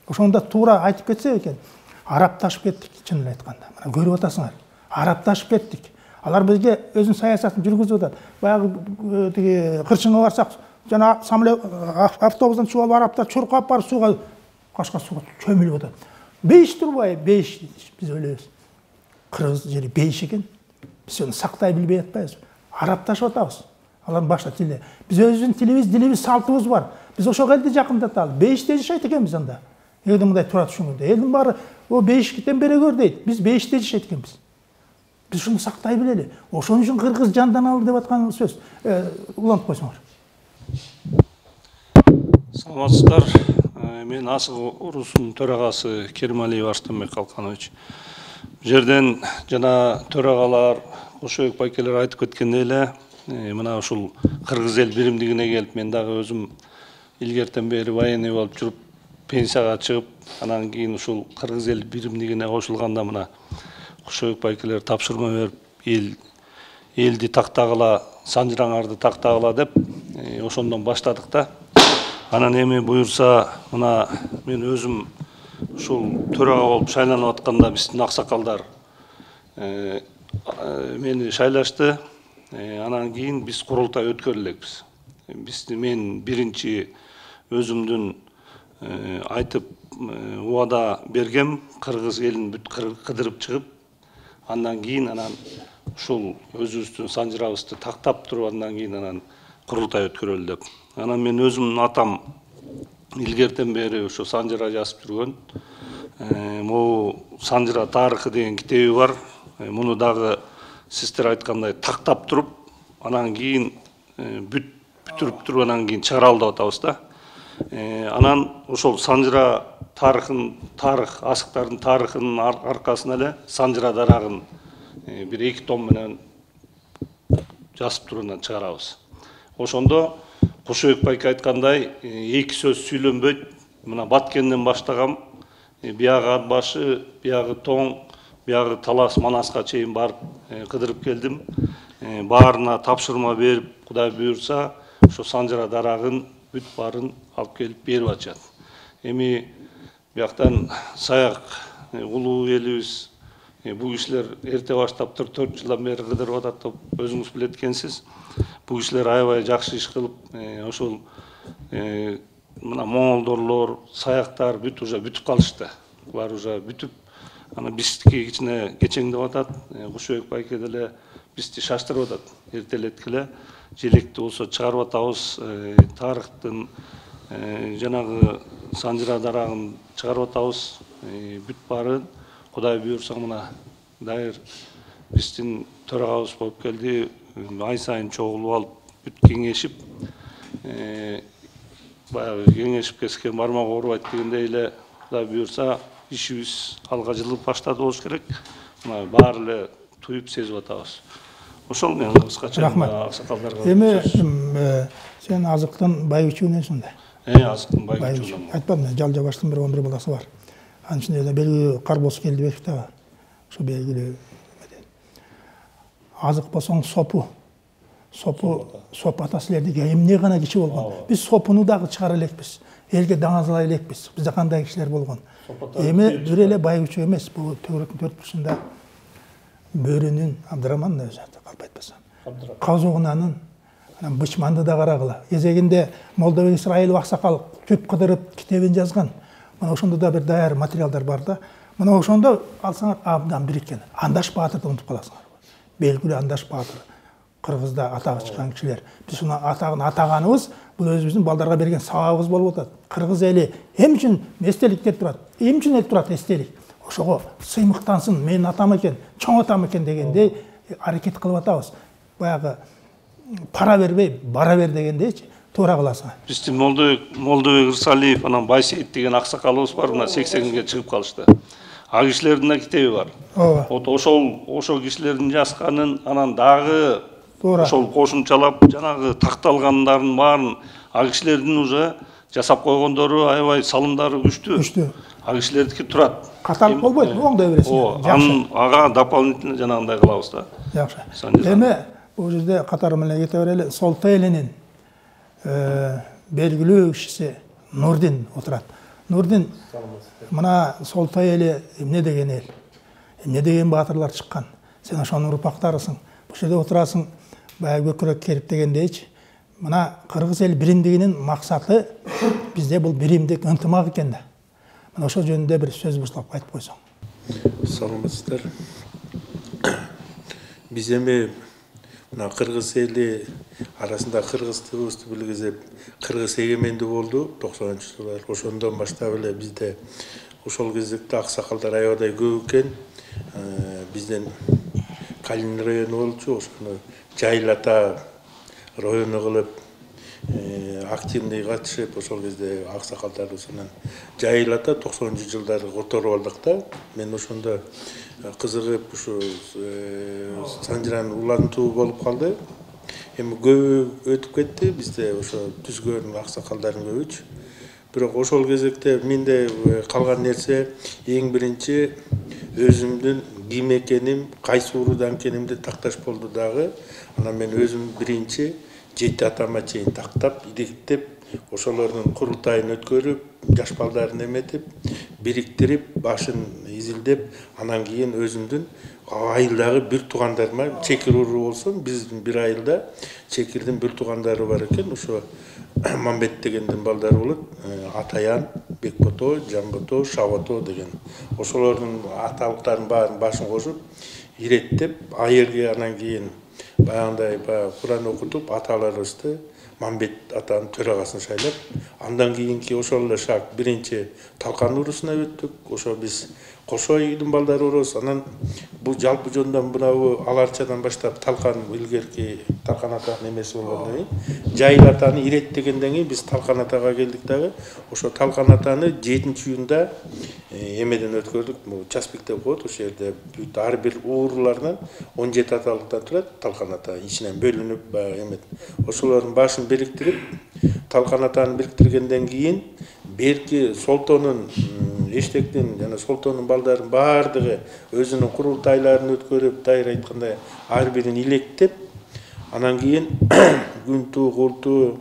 Ошондо туура айтып кетсе экен, арапташып кеттик, чынын айтканда. Мына көрүп атасыңар. Арапташып кеттик. Алар бизге өзүнүн саясатын жүргүзүп атат. Баягы тиги кырчынга барсак, жана автобустан чыгып алып араптар чуркап барып сууга, кашка сууга чөмүлүп атат. Бейиш турбай, бейиш биз ойлойбуз. Кыргыз жери бейиш экен. Биз аны сактай билбей атпайбыз. Арапташып атабыз. Алардын башка тили. Биз өзүбүздүн тилибиз, дилибиз, салтыбыз бар. Биз ошол элди жакындаталы. Бейиште жашайт экенбиз анда. Элдин мындай тура түшүнгөндө. Элдин баары о бейиштен бере көр дейт. Биз бейиште жашайт экенбиз. Биз ушуну сактай билели. Ошон үчүн кыргыз жанданалы деп аткан сөз. Улантып койсоңор. Саламатсыздар. Мен Асыл урусунун төрагасы Керималиев Арстамбек Калканович. Бул жерден жана төрагалар, Кушубек байкелер айтып кеткендей эле, мына ушул кыргыз эл биримдигине келип, мен дагы өзүм илгертен бери военный болуп жүрүп, пенсияга чыгып, анан кийин ушул кыргыз эл биримдигине кошулганда мына Кушубек байкелер тапшырма берип, элди тактагыла, санжыраңарды тактагыла деп, ошондон баштадык да. Анан эми буюрса, мына мен өзүм ушул төрага болуп шайланып атканда биздин аксакалдар мени шайлашты. Анан кийин биз курултай өткөрү элекпиз. Мен биринчи өзүмдүн айтып убада бергем, кыргыз элин бүт кыдырып чыгып, андан кийин ушул өзүбүздүн санжырабызды тактап туруп, андан кийин анан курултай өткөрөлү деп. Анан мен өзүмдүн атам илгертен бери ошо санжыра жазып жүргөн. Могу санжыра тарыхы деген китеби бар. Муну дагы сиздер айткандай тактап туруп, анан кийин бүтүрүп туруп, анан кийин чыгаралы деп атабыз да. Анан ошол санжыра тарых асыктардын тарыхынын аркасында эле Санжыра дарагын бир 2 том менен жазып туруудан чыгарабыз. Ошондо Кошобек байке айткандай, 2 сөз сүйлөнбөйт. Мына Баткенден баштагам, биягы ат башы, биягы тоң, биягы талас Манаска чейин барып кыдырып келдим. Баарына тапшырма берип, Кудай буйрса, ошо Санжыра дарагын бүт барын алып келип берип атышат. Эми бияктан Саяк улуу элибиз бул кишилер эрте баштап 4 жылдан бери кыдырып атат деп өзүңүз билет экенсиз. Бул кишилер аябай жакшы иш кылып, ошол мына моңолдорлор, саяктар уже бүтүп калышты. Булар уже бүтүп, ана биздики кичине кечеңдеп атат. Кошобек байке деле бизди шаштырып атат. Эртелеткиле желекти болсо чыгарып атабыз, тарыхтын жанагы Санжыра дарагын чыгарып атабыз. Бүт барын Кудай буйрса мына дайыр биздин төрагабыз болуп келди. Ай сайын чогулуп алып бүт кеңешип, баягы кеңешип кескен бармак оорубайт дегендей эле Кудай буйрса ишибиз алга жылып баштады болуш керек. Мына баары эле туюп сезип атабыз. Ошол менен кыскача аксакалдарга. Эми сен азыктын байгучунусуң да. Азыктын байгучумун. Айтпадым, Жалжабаштын бир 11 баласы бар. Анын ичинде эле белгилүү Карбоз Келдибеков да бар. Ошо белгилүү азык болсоң сопу ата силердики эмне гана кичи болгон. Биз сопуну дагы чыгара элекпиз. Элге даңазалай элекпиз. Бизде кандай кишилер болгон. Эми бир эле байгучу эмес, бул Төгөрөктүн 4-бурчунда Бөрүнүн Абдыраман өзү калп айтпасам. Казугунанын Бычманды да карагыла. Кезегинде Молдобек Исраилов аксакал көп кыдырып китебин жазган. Мына ошондо да бир даяр материалдар бар да. Мына ошондо алсаңар абдан бириккен. Андаш Баатырды унутуп каласыңар. Белгилүү Андаш Баатыр. Кыргызда атагы чыккан кишилер. Биз уну атагын атаганыбыз бул өзүбүздүн балдарга берген сабагыбыз болуп атат. Кыргыз эли эм үчүн эстеликтер турат. Эм үчүн эл турат эстелик. Ошого сыймыктансын, менин атам экен, чоң атам экен дегендей аракет кылып атабыз. Баягы пара бербей, бара бер дегендейчи туура кыласың. Биздин Молдобек Ырсалиев, анан Байсейит деген аксакалыбыз бар, мына 80-ге чыгып калышты. А кишилердин да китеби бар. Ошол кишилердин жазганын анан дагы ошол кошумчалап жанагы такталгандардын баарын а кишилердин уже жасап койгондору аябай салымдары күчтүү. А кишилердики турат. Каталык болбойт, оңдой бересиң. Анын ага дополнительно жанагындай кылабыз да. Жакшы. Эми бул жерде катары менен кете берели. Солтой элинин белгилүү кишиси Нурдин отурат. Нурдин мына Солтой эли эмне деген эл? Эмне деген баатырлар чыккан? Сен ошонун урпактарысың. Бул жерде отурасың, баягы көкүрөк керип дегендейчи. Мына кыргыз эл биримдигинин максаты бизде бул биримдик ынтымак экен да. Мына ошол жөнүндө бир сөз баштап айтып койсоң. Саламатсыздар. Биз эми мына кыргыз эли арасында кыргыздыгыбызды билгизип, кыргыз эгемендүү болду 90-жылдар. Ошондон баштап эле бизде ошол кезекте аксакалдар аябай көп экен. Бизден Калин району болчу, ошону жайлата району кылып активный катышып, ошол кезде аксакалдарыбыздан жайлата 90-жылдары которуп алдык да. Мен ошондо кызыгып ушу Санжыранын улантуу болуп калды. Эми көп өтүп кетти, бизде ошо түзгөн аксакалдардын көбүчү. Бирок ошол кезекте менде калган нерсе эң биринчи өзүмдүн ким экеним, кайсы уруудан экенимди такташ болду дагы. Анан мен өзүм биринчи 7 атама чейин тактап, идиктеп, ошолордун курултайын өткөрүп, жаш балдарын эметип, бириктирип, башын изилдеп, анан кийин өзүмдүн айылдагы бир туугандарыма чекир уруу болсом, биздин бир айылда чекирдин бир туугандары бар экен, ошо Мамбет дегендин балдары болот. Атаян, Бекбото, Жамбото, Шабото деген. Ошолордун аталыктарын баарын башын кошуп, иреттеп, айырге анан кийин баягындай Куран окутуп, аталарыбызды Мамбет атанын төрагасын шайлап, андан кийинки ошол эле шаг биринчи Талкан уруусуна өттүк. Ошо биз кошо үйдүн балдары ороз. Анан бул жалпы жондан мынабу аларчадан баштап талкан илгерки талкан атанын эмеси болгондон кийин жайыл атаны иреттегенден кийин биз талкан атага келдик дагы. Ошо талкан атаны 7-июнда эмеден өткөрдүк. Бул часпик деп коет. Ошол жерде бүт ар бир уурлардан 17 аталыктан турат. Талкан ата ичинен бөлүнүп эмет. Ошолордун башын бириктирип, талкан атаны бириктиргенден кийин берки солтонун эштектин жана солтонун балдарын баардыгы өзүнүн курултайларын өткөрүп, дайыр айткандай ар бирин илектеп, анан кийин Күнту, Култу,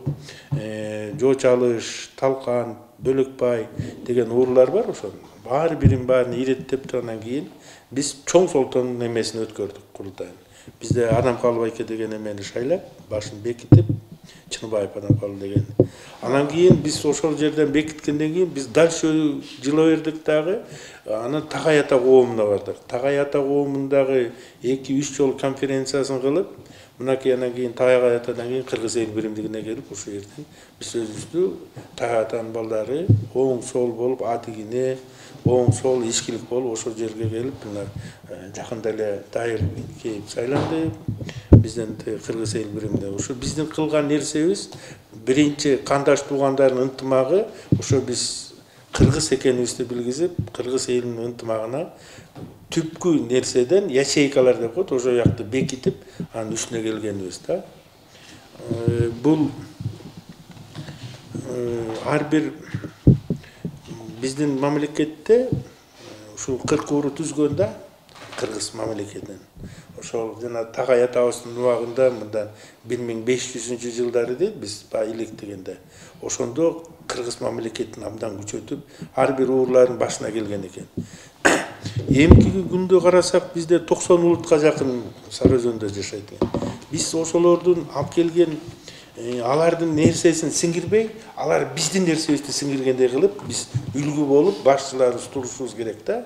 Жочалыш, Талкан, Бөлөкбай деген уурлар бар. Ошо ар бирин баарын иреттеп тургандан кийин биз чоң солтонун эмесин өткөрдүк, курултайын. Бизде Адам Калыбайке деген эмени шайлап, башын бекитип, Чыныбаев Адам Калыбай деген. Анан кийин биз ошол жерден бекиткенден кийин биз дальше жыла бердик дагы. Анан Тагай ата коомуна бардык. Тагай ата коомундагы 2-3 жол конференциясын кылып, мынакей анан кийин Тагай атадан кийин Кыргыз эл биримдигине келип, ошол жерден биз өзүбүздү Тагай атанын балдары оң сол болуп, атигине оң сол ичкилик болуп ошол жерге келип, мына жакында эле дайыр келип сайланды. Бизден Кыргыз эл биримде. Ошо биздин кылган нерсебиз биринчи кандаш туугандардын ынтымагы, ошо биз кыргыз экенибизди билгизип, кыргыз элинин ынтымагына түпкү нерседен ячейкалар деп коет, ошол жакты бекитип, анын үстүнө келгенибиз да. Бул ар бир биздин мамлекетте ушул 40 уру түзгөндө кыргыз мамлекетинен. Ошол жана Тагай атабыздын убагында мындан 1500-жылдары дейт биз илектегенде. Ошондо кыргыз мамлекетин абдан күчөтүп, ар бир уурлардын башына келген экен. Эмки күндө карасак бизде 90 улутка жакын Сары Өзөндө жашайт экен. Биз ошолордун алып келген алардын нерсесин сиңирбей, алар биздин нерсебизди сиңиргендей кылып, биз үлгү болуп башчыларыбыз турушубуз керек да.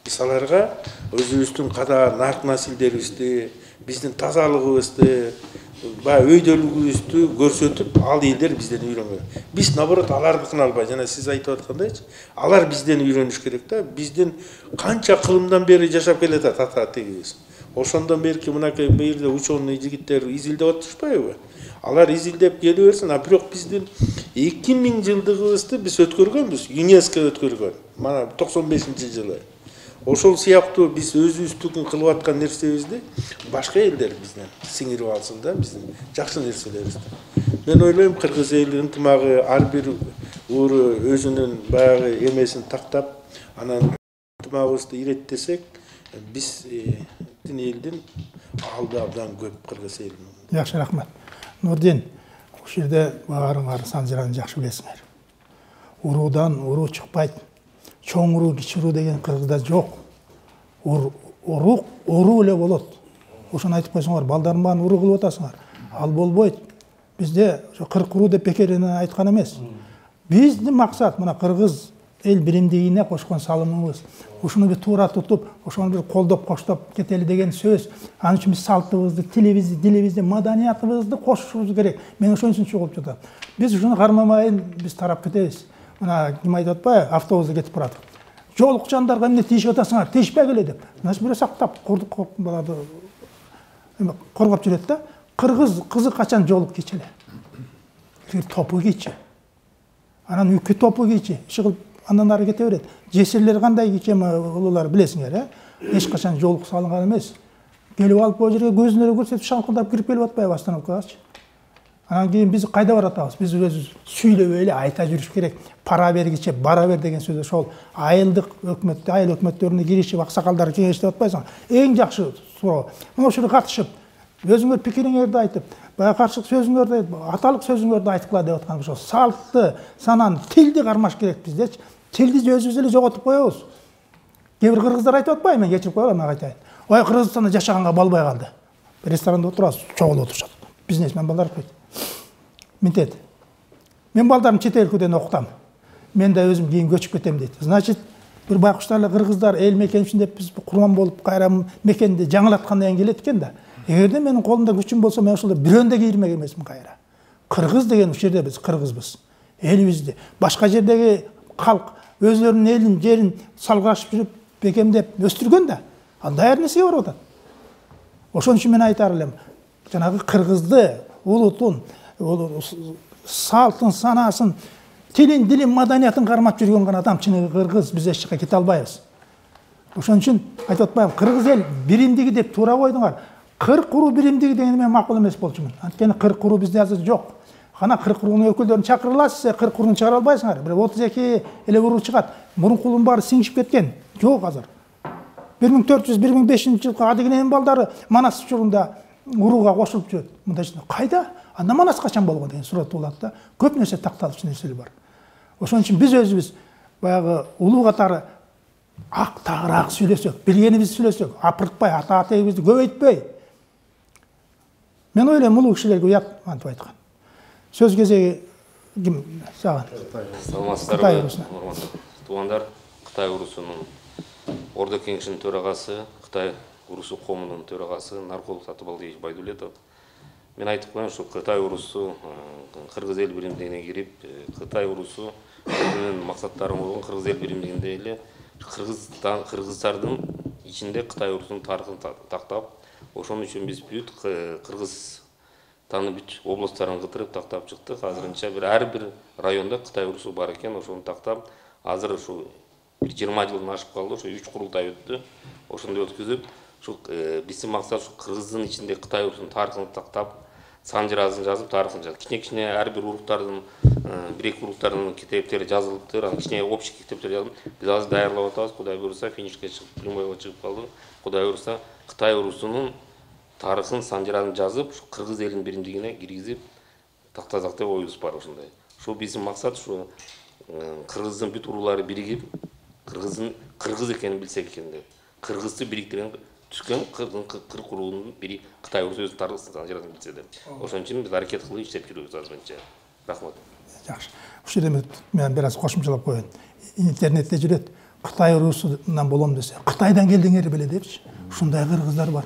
Биз аларга өзүбүздүн када нарк насилдерибизди, биздин тазалыгыбызды, өйдөлүгүбүздү көрсөтүп, ал элдер бизден үйрөнгөн. Биз наоборот алардыкын албай, жана сиз айтып аткандайчы, алар бизден үйрөнүш керек да. Биздин канча кылымдан бери жашап келатат ата тегибиз. Ошондон берки мынакей бу жерде ученый жигиттер изилдеп атышпайбы? Алар изилдеп келе берсин, а бирок биздин 2000 жылдыгыбызды биз өткөргөнбүз, ЮНЕСКО өткөргөн. Мана 95-жылы. Ошол сыяктуу биз өзүбүздүн кылып аткан нерсебизди башка элдер бизден сиңирип алсын да, биздин жакшы нерселерибизди. Мен ойлойм, кыргыз эли ынтымагы ар бир ууру өзүнүн баягы эмесин тактап, анан ынтымагыбызды иреттесек, биздин элдин алды абдан көп кыргыз элинин. Жакшы, рахмат. Нурдин, ушул жерде баарыңар Санжираны жакшы билесиңер. Уруудан уруу чыкпайт. Чоң уруу, кичи уруу деген кыргызда жок. Уруу эле болот. Ошону айтып койсоңор, балдарын баарын уруу кылып атасыңар. Ал болбойт. Бизде ошо 40 уруу деп бекеринен айткан эмес. Биздин максат мына кыргыз эл биримдигине кошкон салымыбыз. Ушуну бир туура тутуп, ошону бир колдоп коштоп кетели деген сөз. Анын үчүн биз салтыбызды, тилибизди, дилибизди, маданиятыбызды кошушубуз керек. Мен ошон үчүн чогулуп жатам. Биз ушуну кармамайын, биз тарап кетебиз. Мына ким айтып атпайбы, автобусда кетип баратыр. Жолукчандарга эмне тийишип атасыңар, тийишпегиле деп. Значит, бирөө сактап, коргоп жүрөт да. Кыргыз кызы качан жолук кийчи эле? Бир топу кийчи. Анан үкү топу кийчи. Чыгып андан ары кете берет. Жесирлер кандай кийчи, улуулар билесиңер, эч качан жолук салынган эмес. Келип алып бул жерге көзүнө эле көрсөтүп шаңкылдап кирип келип атпайбы остановкагачы? Анан кийин биз кайда баратабыз? Биз өзүбүз сүйлөбөй эле айта жүрүш керек. Пара бергиче бара бер деген сөз ошол айылдык өкмөттө, айыл өкмөттөрүнө киришип, аксакалдар кеңештеп атпайсыңар. Эң жакшы суроо. Мына ушуга катышып, өзүңөр пикириңерди айтып, баягы каршы сөзүңөрдү айтып, аталык сөзүңөрдү айткыла деп аткан ошол салтты, сананы, тилди кармаш керек биздечи. Тилди өзүбүз эле жоготуп коебуз. Кээ бир кыргыздар айтып атпайбы, мен кечирип коебу, мен айтайын. Ой, Кыргызстанда жашаганга болбой калды. Ресторанда отурабыз, чогулуп отурушат. Бизнесмен балдар койт. Мынтет. Мен балдарым чет элден окутам. Мен да өзүм кийин көчүп кетем дейт. Значит, бир байкуштарлы кыргыздар эл мекен үчүн деп биз курман болуп кайра мекенди жаңылаткандан келет экен да. Эгерде менин колумда күчүм болсо, мен ошолдо бирөөндө кийирмек эмесмин кайра. Кыргыз деген ушул жерде биз кыргызбыз. Элибизди башка жердеги калк өзлөрүнүн элин, жерин салгырашып жүрүп, бекемдеп өстүргөн да. Ал даяр нерсеге барып атат. Ошон үчүн мен айтар элем, жанагы кыргызды, улутун, салтын, санасын, тилин, дилин, маданиятын кармап жүргөн гана адам чыныгы кыргыз, биз эч жака кете албайбыз. Ошон үчүн айтып атпайбы, кыргыз эл биримдиги деп туура койдуңар. 40 куруу биримдиги дегени мен макул эмес болчумун. Анткени 40 куруу бизде азыр жок. Кана 40 куруунун өкүлдөрүн чакыра аласыз, 40 курууну чыгара албайсыңар. Бир 32 эле куруу чыгат. Мурункулун баары сиңишип кеткен. Жок азыр. 1400-1500 жылкы адегененин балдары Манас учурунда урууга кошулуп жүрөт. Мындай кайда? Анда Манас качан болгон деген суроо туулат да. Көп нерсе такталып нерселер бар. Ошон үчүн биз өзүбүз баягы улуу катары ак тагыраак сүйлөсөк, билгенибизди сүйлөсөк, апыртпай, ата-атегибизди көбөйтпөй. Мен ойлойм, улуу кишилерге уят антип айткан. Сөз кезеги ким саган? Саламатсыздарбы, урматтуу туугандар. Кытай урусунун Ордо кеңешинин төрагасы, Кытай урусу коомунун төрагасы Наркул Сатыбалдиевич Байдулетов. Мен айтып коеюн, ушу Кытай урусу кыргыз эл биримдигине кирип, Кытай урусу өзүнүн максаттарын койгон кыргыз эл биримдигинде эле кыргыздардын ичинде Кытай урусунун тарыхын тактап, ошон үчүн биз бүт Кыргызстандын бүт областтарын кытырып тактап чыктык. Азырынча ар бир районда Кытай урусу бар экен, ошону тактап, азыр ушу 20 жылдан ашып калды, ошо 3 курултай өттү. Ошондой өткүзүп, ушу биздин максат ушу кыргыздын ичинде Кытай урусунун тарыхын тактап, санжырасын жазып, тарыхын жазып. Кичине ар бир уруктардын, бир-эки уруктардын китептери жазылыптыр, анан кичине общий китептер жазылып. Биз азыр даярдап атабыз, Кудай буйруса, финишке чыгып, прямойго чыгып калды. Кудай буйруса, Кытай урусунун тарыхын, санжырасын жазып, кыргыз элинин биримдигине киргизип, тактасак деп оюбуз бар ошондой. Ушу биздин максат, ушу кыргыздын бүт уруулары биригип, кыргыз экенин билсек экен деп. Кыргызды бириктирген түшкөн 40 уруунун бири Кытай урусу өзүнүн тарыхын, санжырасын билсе деп. Ошон үчүн биз аракет кылып иштеп жүрөбүз азырынча. Рахмат. Жакшы. Ушул жерде мен бир аз кошумчалап коеюн. Интернетте жүрөт. Кытай урусунан болом десе, Кытайдан келдиңер беле депчи. Ушундай кыргыздар бар.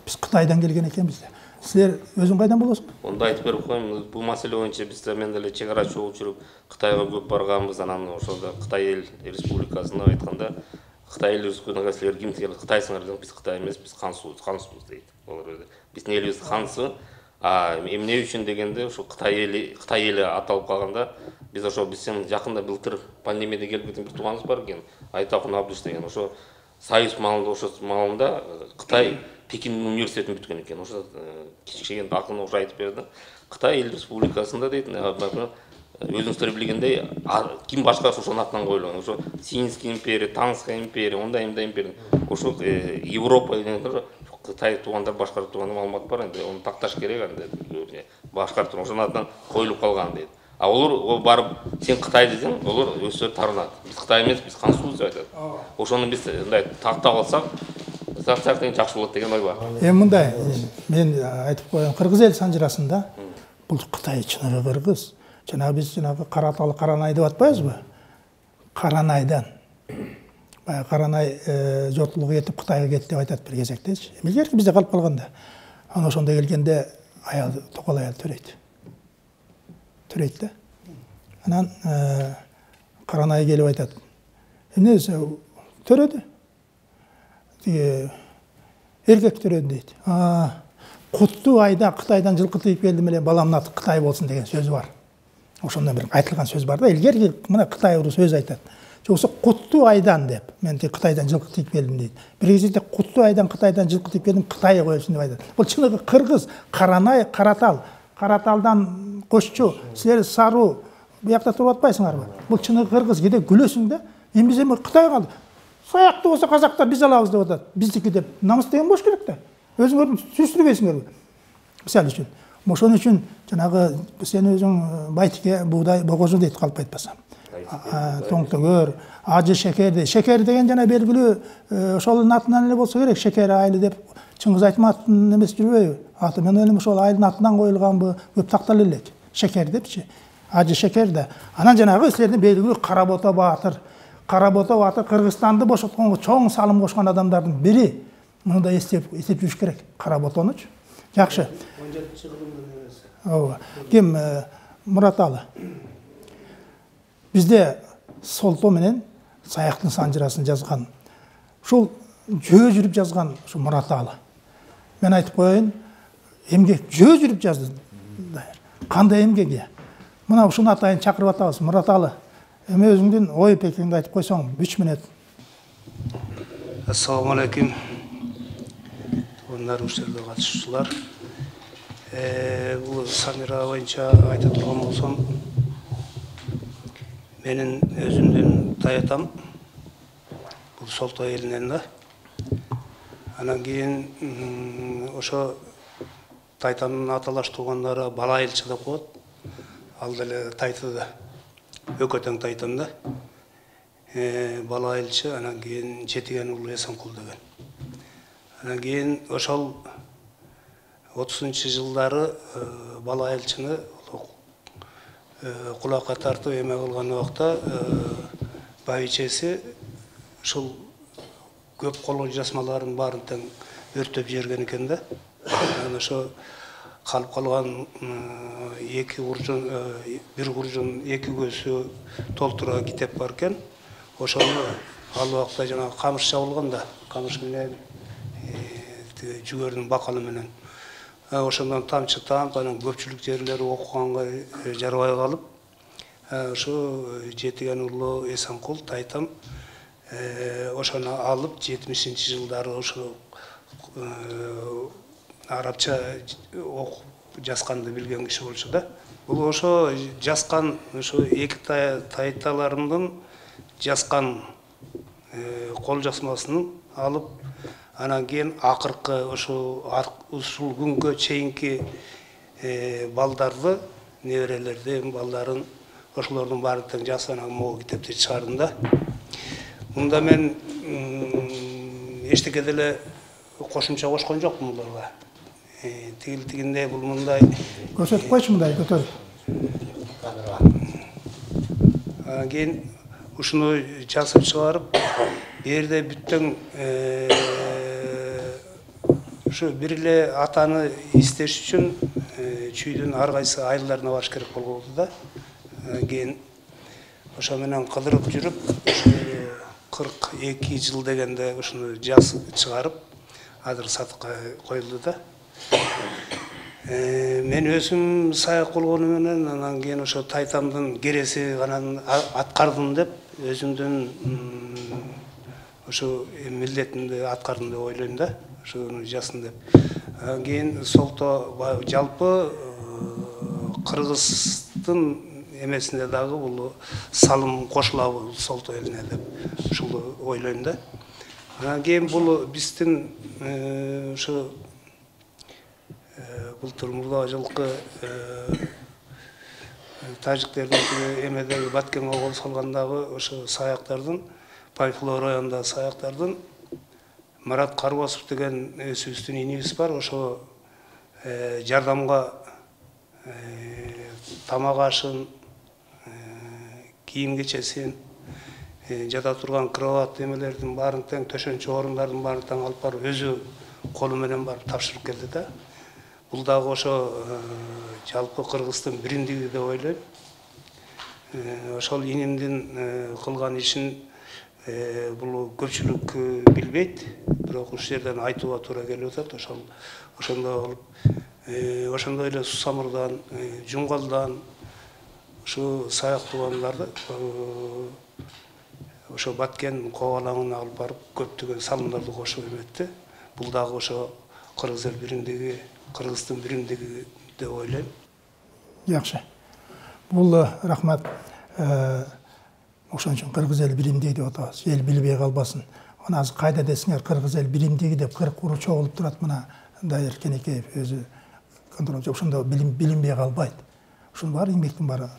Биз Кытайдан келген экенбиз да. Силер өзүң кайдан болосуң? Онда айтып берип коеюн, бул маселе боюнча биз мен деле чек арачы болуп жүрүп, Кытайга көп барганбыз, анан ошондо Кытай эл республикасына айтканда, Кытай эл республикасына силер кимсиңер? Кытайсыңар десем, биз Кытай эмес, биз хансызбыз дейт. Олар биздин элибиз хансы, эмне үчүн дегенде, ошо Кытай эли аталып калганда, биз ошо бизден жакында былтыр пандемияда келип кеткен бир тууганыбыз бар экен, Айтакун Абдыш деген, ошо Союз маалында Кытай Пекин университетин бүткөн экен. Ошо кичиген акын ошо айтып берди. Кытай эл республикасында дейт, өзүңүздөр билгендей, ким башкасы ошонун атынан коюлган. Ошо Синский империя, Таңская империя, ондай империя. Ошо Европа деген Кытай туугандар башкарып турган маалымат бар, энди аны такташ керек, энди башкарып турган ошонун атынан коюлуп калган дейт. А олар барып, сен Кытай десең, олар өздөрү тарынат. Биз Кытай эмес, биз хансызбыз деп айтат. Ошону биз мындай тактап алсак, деген жакшы болот деген ой бар. Мындай, мен айтып коеюн, кыргыз эл санжырасында бул Кытай чыныгы кыргыз. Жанагы биз Караталы Каранай деп атпайбызбы? Каранайдан. Баягы Каранай жортулугу кетип Кытайга кетти деп айтат бир кезектечи. Илгерки бизде калып калганда. Анан ошондо келгенде аял, токол аял төрөйт. Төрөйт да. Анан Каранай келип айтат. Эмне десе, төрөдү. Эркек төрөдү дейт. Куттуу айда Кытайдан жылкы тыйып келдим эле, баламдын аты Кытай болсун деген сөз бар. Ошондон бир айтылган сөз бар да, илгерки мына Кытай урусу өзү айтат. Жоксо куттуу айдан деп, мен Кытайдан жылкы тыйып келдим дейт. Бир кезде куттуу айдан Кытайдан жылкы тыйып келдим, Кытай коюшун деп айтат. Бул чыныгы кыргыз, Каранай, Каратал. Караталдан Кошчу, силер Сару, буякта туруп атпайсыңарбы? Бул чыныгы кыргыз, кеде күлөсүң да. Эми биз Кытай калды. Саяқты болса қазақтар біз алабыз деп атат. Биздики деп намыс деген болуш керек да. Өзүңөрдүн сүрүштүрбөйсүңөрбү? Мисалы үчүн. Ошон үчүн жанагы сен өзүң байтике, буудай, богозу дейт калп айтпасам. Тоңтөгөр, ажы шекер дейт. Шекер деген жана белгилүү ошолдун атынан эле болсо керек. Шекер айылы деп Чыңгыз Айтматовдун эмес жүрбөйбү? Аты мен ойлойм ошол айылдын атынан коюлганбы, көп тактала элек. Шекер депчи. Ажы шекер да. Анан жанагы силердин белгилүү Каработо Баатыр. Каработо Баатыр Кыргызстанды бошотконго чоң салым кошкон адамдардын бири. Муну да эстеп жүрүш керек. Каработонучу. Жакшы. 17-жылдын ооба. Ким Мураталы. Бизде Солто менен Саяктын санжырасын жазган ушул жөө жүрүп жазган ушу Мураталы. Мен айтып коеюн, эмгек жөө жүрүп жазды. Кандай эмгеги? Мына ушуну атайын чакырып атабыз. Мураталы, эми өзүңдүн ой пикириңди айтып койсоң 3 мүнөт. Ассаламу алейкум. Onlar uçlarda katışçılar. Bu Samira boyunca ayta turgan bolsam, menin özümdün tayatam bu Soltoy elinden de. Anan keyin oşo taytamdын аталаш туғандары бала элчи деп коет. Ал деле тайтыды. Өкөтөң тайтам да. Бала элчи, анан кийин жетиген уулу Эсенкул деген. Анан кийин ошол 30-жылдары бала элчини кулакка тартып эме кылган убакта байчеси ушул көп кол жазмаларын баарын тең өртөп жиберген экен да. Анан ошо калып калган бир куржун эки көзү толтура китеп бар экен. Ошону ал убакта жана камыш жабылган да, камыш менен жүгөрдүн бакалы менен. Ошондон тамчы тамп, анан көпчүлүк жерлери окуганга жарабай калып, ошо жетиген уулу Эсенкул тайтам ошону алып 70-жылдары ошо арабча окуп жазганды билген киши болчу да. Бул ошо жазган ошо эки тайталарымдын жазган кол жазмасын алып, анан кийин акыркы ушул күнгө чейинки балдарды, неберелерди, балдарын ошолордун баарын тең жазып, анан могу китепти чыгардым да. Мында мен эчтеке деле кошумча кошкон жокмун буларга. Тигиндей бул мындай. Көрсөтүп койчу мындай көтөрүп. Анан кийин ушуну жазып чыгарып, берде бүттөң ушу бир эле атаны издеш үчүн чүйдүн ар кайсы айылдарына барыш керек болду да. Кийин ошо менен кыдырып жүрүп, 42 жыл дегенде ушуну жазып чыгарып, азыр сатыкка коюлду да. Мен өзүм саяк болгону менен анан кийин ошо тайтамдын кереси анан аткардым деп, өзүмдүн ошо милдетимди аткардым деп ойлойм да. Ошону жазсын деп. Кийин Солто жалпы Кыргыздын эмесинде дагы бул салым кошулабы Солто элине деп ушул ойлойм да. Анан кийин бул биздин ошо былтыр мурда жылкы тажиктердин эмедеги Баткенге кол салгандагы ошо саяктардын, Пайфлор районундагы саяктардын Марат Карбасов деген өзүбүздүн инибиз бар, ошо жардамга тамак ашын, кийим кечесин, жата турган кроват эмелердин баарын тең, төшөнчү орундардын баарын тең алып барып, өзү колу менен барып тапшырып келди да. Бул дагы ошо жалпы Кыргыздын биримдиги деп ойлойм. Ошол инимдин кылган ишин бул көпчүлүк билбейт, бирок ушул жерден айтууга туура келип атат. Ошондой болуп, ошондой эле Сусамырдан, Жумгалдан ушу саяк туугандарды ошо Баткен Кобалаңына алып барып көптөгөн салымдарды кошуп эметти. Бул дагы ошо Кыргыз эл биримдиги, Кыргыздын биримдиги деп ойлойм. Жакшы. Бул рахмат. Ошон үчүн Кыргыз эл биримдиги деп атабыз. Эл билбей калбасын. Аны азыр кайда десиңер, Кыргыз эл биримдиги деп 40 куру чогулуп турат мына Дайыр Кенекеев өзү контролчу. Ошондо билинбей калбайт. Ушунун баары эмгектин баары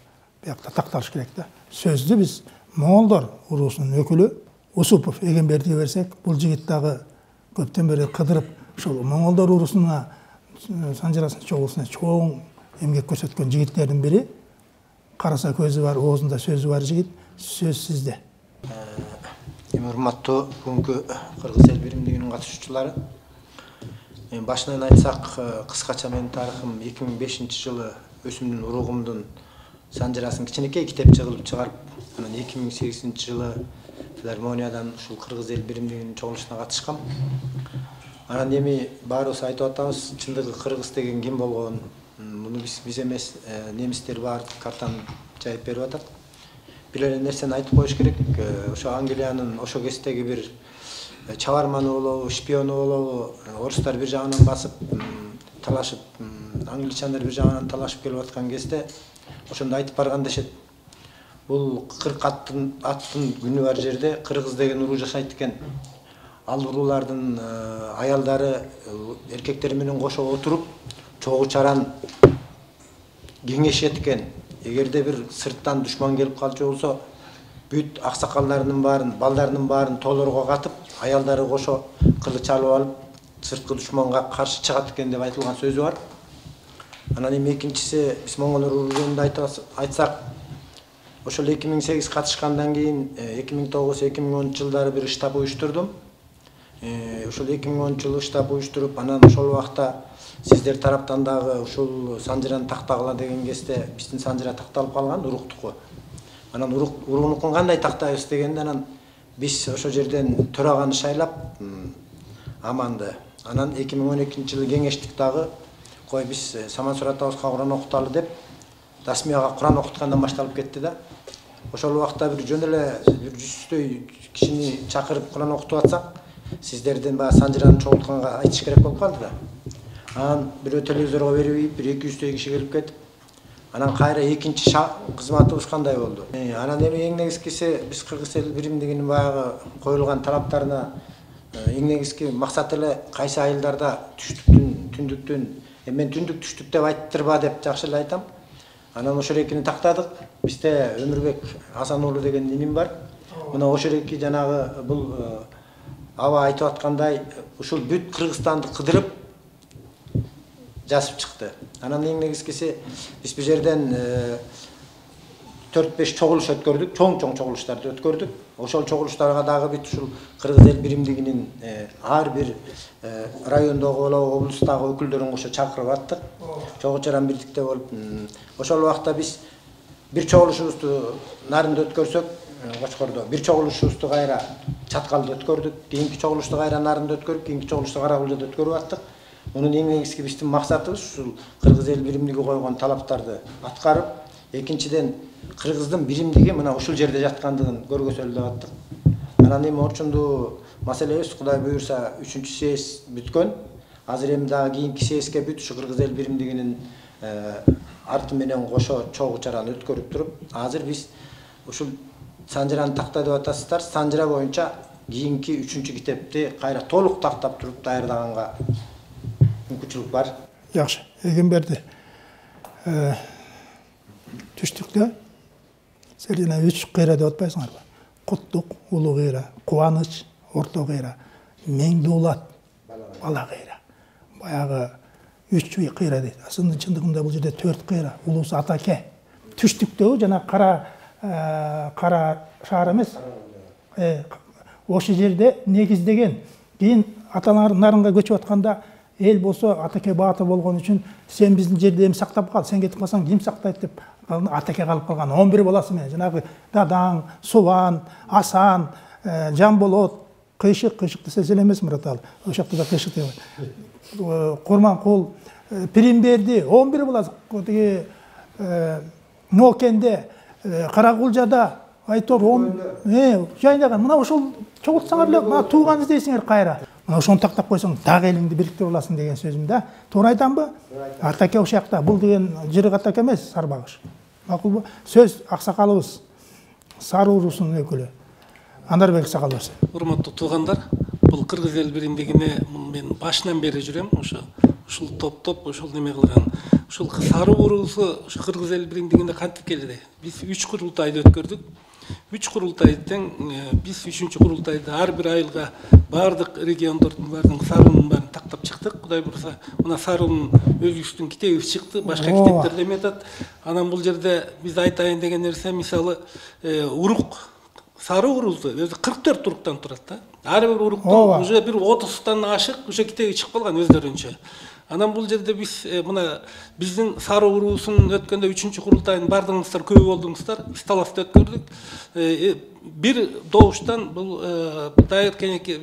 биякта такталыш керек да. Сөздү биз Моңолдор уруусунун өкүлү Усупов Эгембердиге берсек, бул жигит дагы көптөн бери кыдырып, ошол Моңолдор уруусуна санжырасына чогулусуна чоң эмгек көрсөткөн жигиттердин бири. Караса көзү бар, оозунда сөзү бар жигит. Сөз сизде. Урматтуу бүгүнкү Кыргыз эл биримдигинин катышуучулары. Башынан айтсак, кыскача менин тарыхым 2005-жылы өсүмдүн уругумдун санжырасын кичинекей китепче кылып чыгарып, анан 2008-жылы филармониядан ушул кыргыз эл биримдигинин чогулушуна катышкам. Анан эми баарыбыз айтып атабыз, чындыгы кыргыз деген ким болгон? Муну биз эмес, немистер бар картаны жайып берип атат. Бир эле нерсени айтып коюш керек. Ошо Англиянын ошо кездеги бир чабарманы болобу, шпиону болобу, орустар бир жагынан басып, талашып, англичандар бир жагынан талашып келип аткан кезде ошондо айтып барган дешет. Бул 40 аттын күнү бар жерде кыргыз деген уруу жашайт экен. Ал уруулардын аялдары эркектер менен кошо отуруп, чогуу чаран кеңешет экен. Эгерде бир сырттан душман келип калчу болсо, бүт аксакалдарынын баарын, балдарынын баарын тоолорго катып, аялдары кошо кылыч алып алып, сырткы душманга каршы чыгат экен деп айтылган сөзү бар. Анан эми экинчиси, биз моңголор уруу жөнүндө айтсак, ошол 2008 катышкандан кийин 2009-2010 жылдары бир штаб уюштурдум. Ошол 2010 жылы штаб уюштуруп, анан ошол убакта сиздер тараптан дагы ушул Санжираны тактагыла деген кезде биздин Санжира такталып калган, уруктуку. Анан уруунукун кандай тактайбыз дегенде, анан биз ошол жерден төраганы шайлап Аманды. Анан 2012 жылы кеңештик дагы, кой биз Саман Суратовго Куран окуталы деп, Дасмияга Куран окуткандан башталып кетти да. Ошол убакта бир жөн эле 100-төй кишини чакырып Куран окутуп атсак, сиздерден баягы Санжираны чогултканга айтыш керек болуп калды да. Анан бирөө телевизорго берип, бир 200-төй киши келип кетип, анан кайра экинчи кызматыбыз кандай болду? Анан эми эң негизгиси биз кыргыз эл биримдигинин баягы коюлган талаптарына эң негизги максат эле кайсы айылдарда түштүктүн, түндүктүн, мен түндүк түштүк деп айттырба деп жакшы эле айтам. Анан ошол экини тактадык. Бизде Өмүрбек Асан уулу деген иним бар. Мына ошол эки жанагы бул аба айтып аткандай ушул бүт Кыргызстанды кыдырып жазып чыкты. Анан эң негизгиси биз бир жерден 4-5 чогулуш өткөрдүк, чоң чогулуштарды өткөрдүк. Ошол чогулуштарга дагы бүт ушул кыргыз эл биримдигинин ар бир райондогу болобу, облустагы өкүлдөрүн кошо чакырып аттык. Чогуу чаран бирдикте болуп, ошол убакта биз бир чогулушубузду нарында өткөрсөк, Кочкордо, бир чогулушубузду кайра Чаткалда өткөрдүк, кийинки чогулушту кайра нарында өткөрүп, кийинки чогулушту Каракулжада өткөрүп аттык. Мунун эң негизги биздин максатыбыз ушул кыргыз эл биримдиги койгон талаптарды аткарып, экинчиден кыргыздын биримдиги мына ушул жерде жаткандыгын көргөзөлү деп аттык. Анан эми орчундуу маселебиз Кудай буюрса 3-чү съезд бүткөн. Азыр эми дагы кийинки съездге бүт ушу кыргыз эл биримдигинин арты менен кошо чогуу чараны өткөрүп туруп, азыр биз ушул Санжираны такта деп атасыздар. Санжира боюнча кийинки 3-чү китепти кайра толук тактап туруп даярдаганга мүмкүнчүлүк бар. Жакшы. Эгемберди түштүктө сен жана 3 кыйра деп атпайсыңарбы? Куттук, улуу кыйра, кубаныч, орто кыйра, мең дуулат, бала кыйра. Баягы 3 кыйра дейт. Асында чындыгында бул жерде 4 кыйра. Улуусу Атаке. Түштүктөгү жана кара шаар эмес. Ошол жерде негиздеген. Кийин аталар нарынга көчүп атканда эл болсо Атаке баатыр болгон үчүн сен биздин жерде эми сактап кал, сен кетип калсаң ким сактайт деп Атаке калып калган 11 баласы менен жанагы Дадаң, Субан, Асан, Жамболот, Кыйшык десе сен эмес Мураталы. Ошол жакта да Кыйшык деп. Курманкул, Пиримберди 11 баласы. Тиги Нокенде, Каракулжада Айтор жайнаган. Мына ошол чогултсаңар эле, мына тууган издейсиңер кайра. Мына ошону тактап койсоң дагы элиңди бириктирип аласың деген сөзүм да. Туура айтамбы? Атаке ошол жакта. Бул деген жырык Атаке эмес, Сарбагыш. Макулбу? Сөз аксакалыбыз Сары уруусунун өкүлү Анарбек Аксакал берсин. Урматтуу туугандар, бул кыргыз эл биримдигине мен башынан бери жүрөм. Ушул топ ушул неме кылган. Ушул Сары уруусу ушу кыргыз эл биримдигине кантип келди? Биз 3 курултайды өткөрдүк. 3 курултайдын биз 3-чү курултайда ар бир айылга бардык региондордун бардык сарынын баарын тактап чыктык. Кудай буйрса, мына сарынын өзүбүздүн китеби чыкты, башка китептер деме атат. Анан бул жерде биз айтайын деген нерсе, мисалы, урук Сары уруусу өзү 44 уруктан турат да. Ар бир уруктун уже бир 30тан ашык уже китеби чыгып калган өздөрүнчө. Анан бул жерде биз мына биздин сары уруусунун өткөндө 3-чү курултайын бардыңыздар, көп болдуңуздар, биз талашты өткөрдүк. Бир добуштан бул Дайыр Кенеке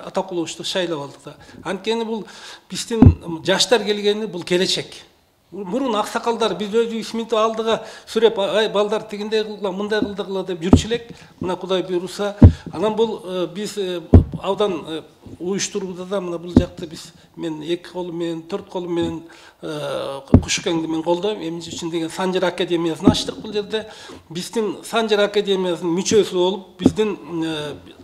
Атакуловичти шайлап алдык да. Анткени бул биздин жаштар келгени бул келечек. Мурун аксакалдар биз өзүбүз минтип алдыга сүрөп, ай балдар тигиндей кылгыла, мындай кылдыгыла деп жүрчү элек. Мына Кудай буйруса, анан бул биз аудан уюштурууда да мына бул жакта биз мен 2 колум менен, 4 колум менен Кушкеңди мен колдойм. Эмне үчүн деген Санжар академиясын ачтык бул жерде. Биздин Санжар академиясынын мүчөсү болуп, биздин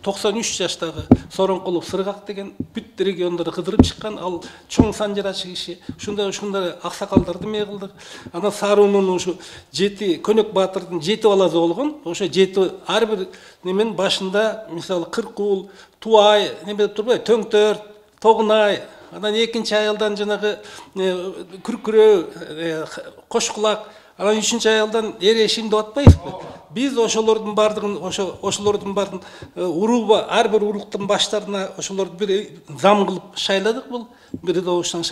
93 жаштагы Сооронкулов Сыргак деген бүт региондорду кыдырып чыккан, ал чоң санжарачы киши. Ушундай аксакалдарды эмне кылдык. Анан Сарунун ушу 7 Көнөк Баатырдын 7 баласы болгон. Ошо 7 ар бир неменин башында мисалы Кыркуул, Туай, неме деп турбайбы, Төңтөр, Тогунай, анан экинчи аялдан жанагы Күркүрөө, Кошкулак, анан 3-чү аялдан Эрешим деп атпайбызбы? Биз ошолордун бардыгын, ошолордун бардын урууга, ар бир уруктун баштарына ошолорду бир зам кылып шайладык бул. Бири добуштан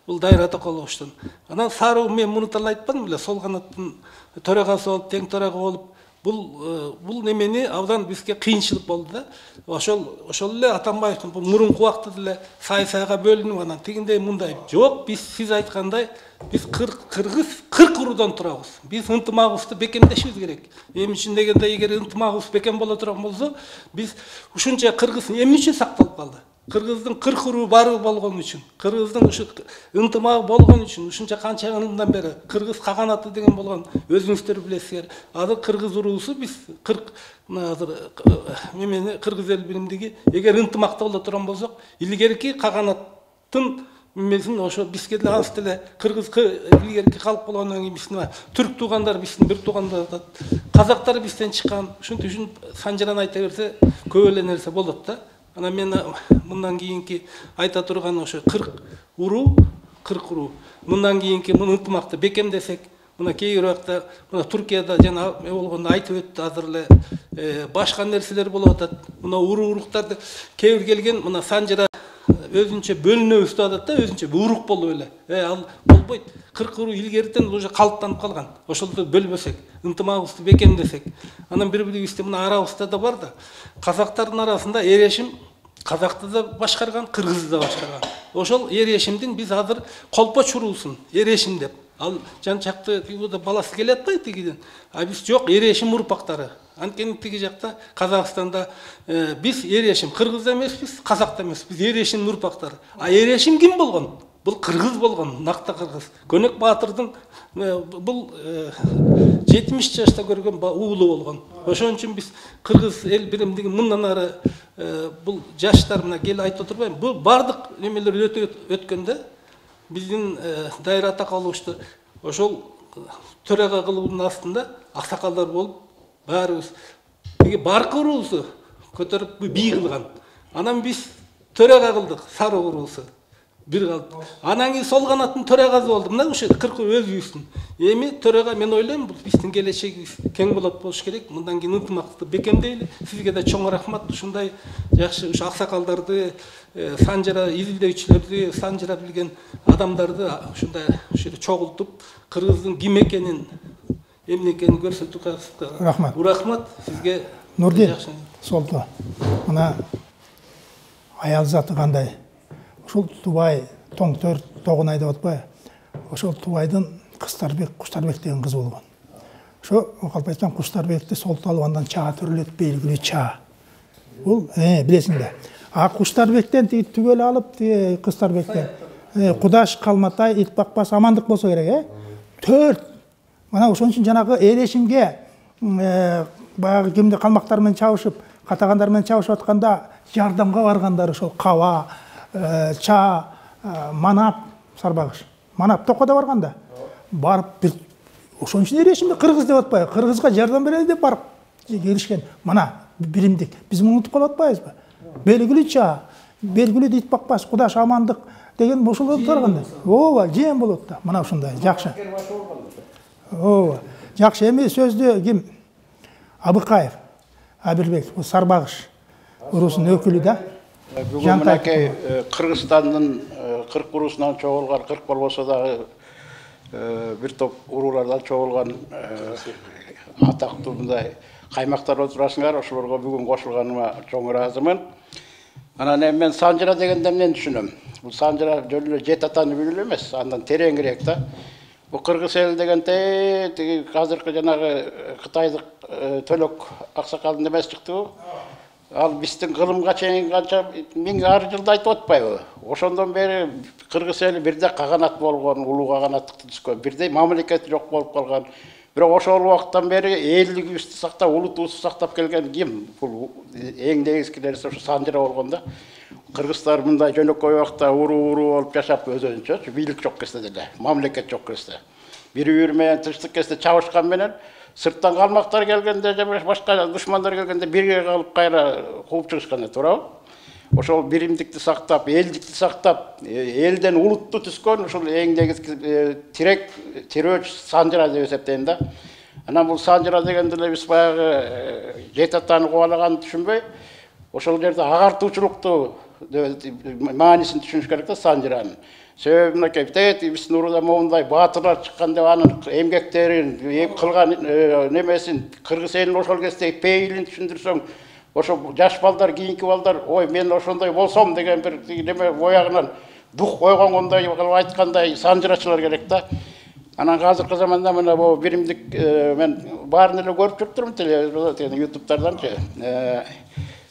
бул Дайыр Атакуловичтан. Анан Саруу мен муну тала айтпадым беле, сол канаттын төрагасы болуп, тең төрага болуп, бул немени абдан бизге кыйынчылык болду да. Ошол эле Атамбаевдин бул мурунку убакта деле сай-сайга бөлүнүп, анан тигиндей мындай. Жок, биз сиз айткандай биз 40 уруудан турабыз. Биз ынтымагыбызды бекемдешибиз керек. Эмне үчүн дегенде, эгер ынтымагыбыз бекем боло турган болсо, биз ушунча кыргыз эмне үчүн сакталып калды? Кыргыздын 40 уруу бары болгон үчүн, кыргыздын ушу ынтымагы болгон үчүн, ушунча канча жылдан бери кыргыз каганаты деген болгон, өзүңүздөр билесиздер. Азыр кыргыз уруусу биз 40 азыр мемени кыргыз эл биримдиги эгер ынтымакта боло турган болсок, илгерки каганаттын мемесин ошо бизге деле аз деле кыргыз илгерки калып болгондон кийин биздин түрк туугандар биздин бир туугандар, казактар бизден чыккан. Ушинтип үчүн Санжаран айта берсе көп эле нерсе болот да. Анан мен мындан кийинки айта турган ошо 40 уруу. Мындан кийинки муну ынтымакты бекемдесек, мына кээ бир убакта мына Туркияда жана болгондо айтып өттү, азыр эле башка нерселер болуп атат. Мына уруктарды кээ бир келген мына Санжара өзүнчө бөлүнөбүз деп атат да, өзүнчө урук болуп эле. Ал болбойт. 40 уруу илгертен уже калыптанып калган. Ошолду бөлбөсөк, ынтымагыбызды бекемдесек. Анан бири-бирибизди мына арабызда да бар да. Казактардын арасында Эрешим казакты да башкарган, кыргызды да башкарган. Ошол Эрешимдин биз азыр колпоч уруусун Эрешим деп. Ал жан-жакты тигиде баласы келе атпайбы тигиден. А биз жок, Эрешим урпактары. Анткени тиги жакта Казакстанда биз Эрешим, кыргыз эмеспиз, казак да эмеспиз, биз Эрешимдин урпактары. А Эрешим ким болгон? Бул кыргыз болгон, накта кыргыз. Көнөк Баатырдын бул 70 жашта көргөн уулу болгон. Ошон үчүн биз кыргыз эл биримдиги мындан ары бул жаштар мына келип айтып турбайбы? Бул бардык немелер өткөндө биздин Дайыр Атакуловичти ошол төрага кылуунун астында аксакалдар болуп, баарыбыз тиги баркы уруусу көтөрүп бий кылган. Анан биз төрага кылдык, сары уруусу. Бир калып. Анан кийин сол канаттын төрагасы болду. Мына ошо 40 өзүбүздүн. Эми төрага мен ойлойм, бул биздин келечегибиз кең болот болуш керек. Мындан кийин ынтымакты бекемдейли. Сизге да чоң рахмат. Ушундай жакшы ушу аксакалдарды, санжара изилдөөчүлөрдү, санжара билген адамдарды ушундай чогултуп, кыргыздын ким экенин, эмне экенин көрсөтүп рахмат. Рахмат сизге. Нурдин, солто. Мына аял заты кандай? Ошол Тубай, Тоңтөр, Тогунай деп атпайбы? Ошол Тубайдын Куштарбек деген кыз болгон. Ошо Калпайтан Куштарбекти солто алып андан чаа төрөлөтүп белгилүү чаа. Бул билесиң да. А Куштарбектен тиги түгөл алып, тиги Куштарбектен Кудаш, Калматай, Итбакбас амандык болсо керек, 4. Мына ошон үчүн жанагы Эрешимге баягы кимди калмактар менен чабышып, катагандар менен чабышып атканда жардамга баргандар ошол Каба, Ча, Манап, Сарбагыш. Манап Токода барганда. Барып бир ошон үчүн Эрешимди кыргыз деп атпайбы? Кыргызга жардам берели деп барып келишкен. Мына биримдик. Биз муну унутуп калып атпайбызбы? Белгилүү Ча, белгилүү Итбакбас, Кудаш амандык деген ошол турганда. Ооба, жем болот да. Мына ушундай жакшы. Ооба. Жакшы. Эми сөздү ким? Абыкаев. Абирбек, Сарбагыш уруусунун өкүлү да. Бүгін мінекей Қырғызстанның 40 урусунан чогулган, 40 болбосо дагы бир топ уруулардан чогулган атактуу мындай каймактар отурасыңар. Ошолорго бүгүн кошулганыма чоң ыраазымын. Анан эми мен Санжыра дегенде эмнени түшүнөм? Бул Санжыра жөн эле жет атаны билүү эмес, андан тереңирээк да. Бул кыргыз эл дегенде тиги азыркы жанагы кытайдык Төлөк аксакалдын эмес чыктыбы? Ал биздин кылымга чейин канча миң жылда айтып атпайбы? Ошондон бери кыргыз эли бирде каганат болгон, улуу каганаттыкты түзгөн, бирде мамлекет жок болуп калган. Бирок ошол убакыттан бери элдигибизди сактап, улутубузду сактап келген ким? Бул эң негизги нерсе ошо Санжыра болгон да. Кыргыздар мындай жөнөкөй убакта уруу болуп жашап өзүнчө, бийлик жок кезде деле, мамлекет жок кезде. Бири-бири менен тынчтык кезде чабышкан менен сырттан калмактар келгенде же башка душмандар келгенде бирге калып кайра кууп чыгышкан туурабы? Ошол биримдикти сактап, элдикти сактап, элден улутту түзгөн ошол эң негизги тирек тирөөч Санжыра деп эсептейм да. Анан бул Санжыра дегенде эле биз баягы жет атаны кубалаганды түшүнбөй, ошол жерде агартуучулукту маанисин түшүнүш керек да Санжыранын. Себеби мынакей биздин урууда моундай баатырлар чыккан деп анын эмгектерин, кылган немесин, кыргыз элин ошол кезде пейилин түшүндүрсөң, ошо жаш балдар, кийинки балдар, ой мен ошондой болсом деген бир неме боягынан дух койгонгондой кылып айткандай санжырачылар керек да. Анан азыркы заманда мына бу биримдик мен баарын эле көрүп жүрүптүрмүн телевизордон, ютубтарданчы.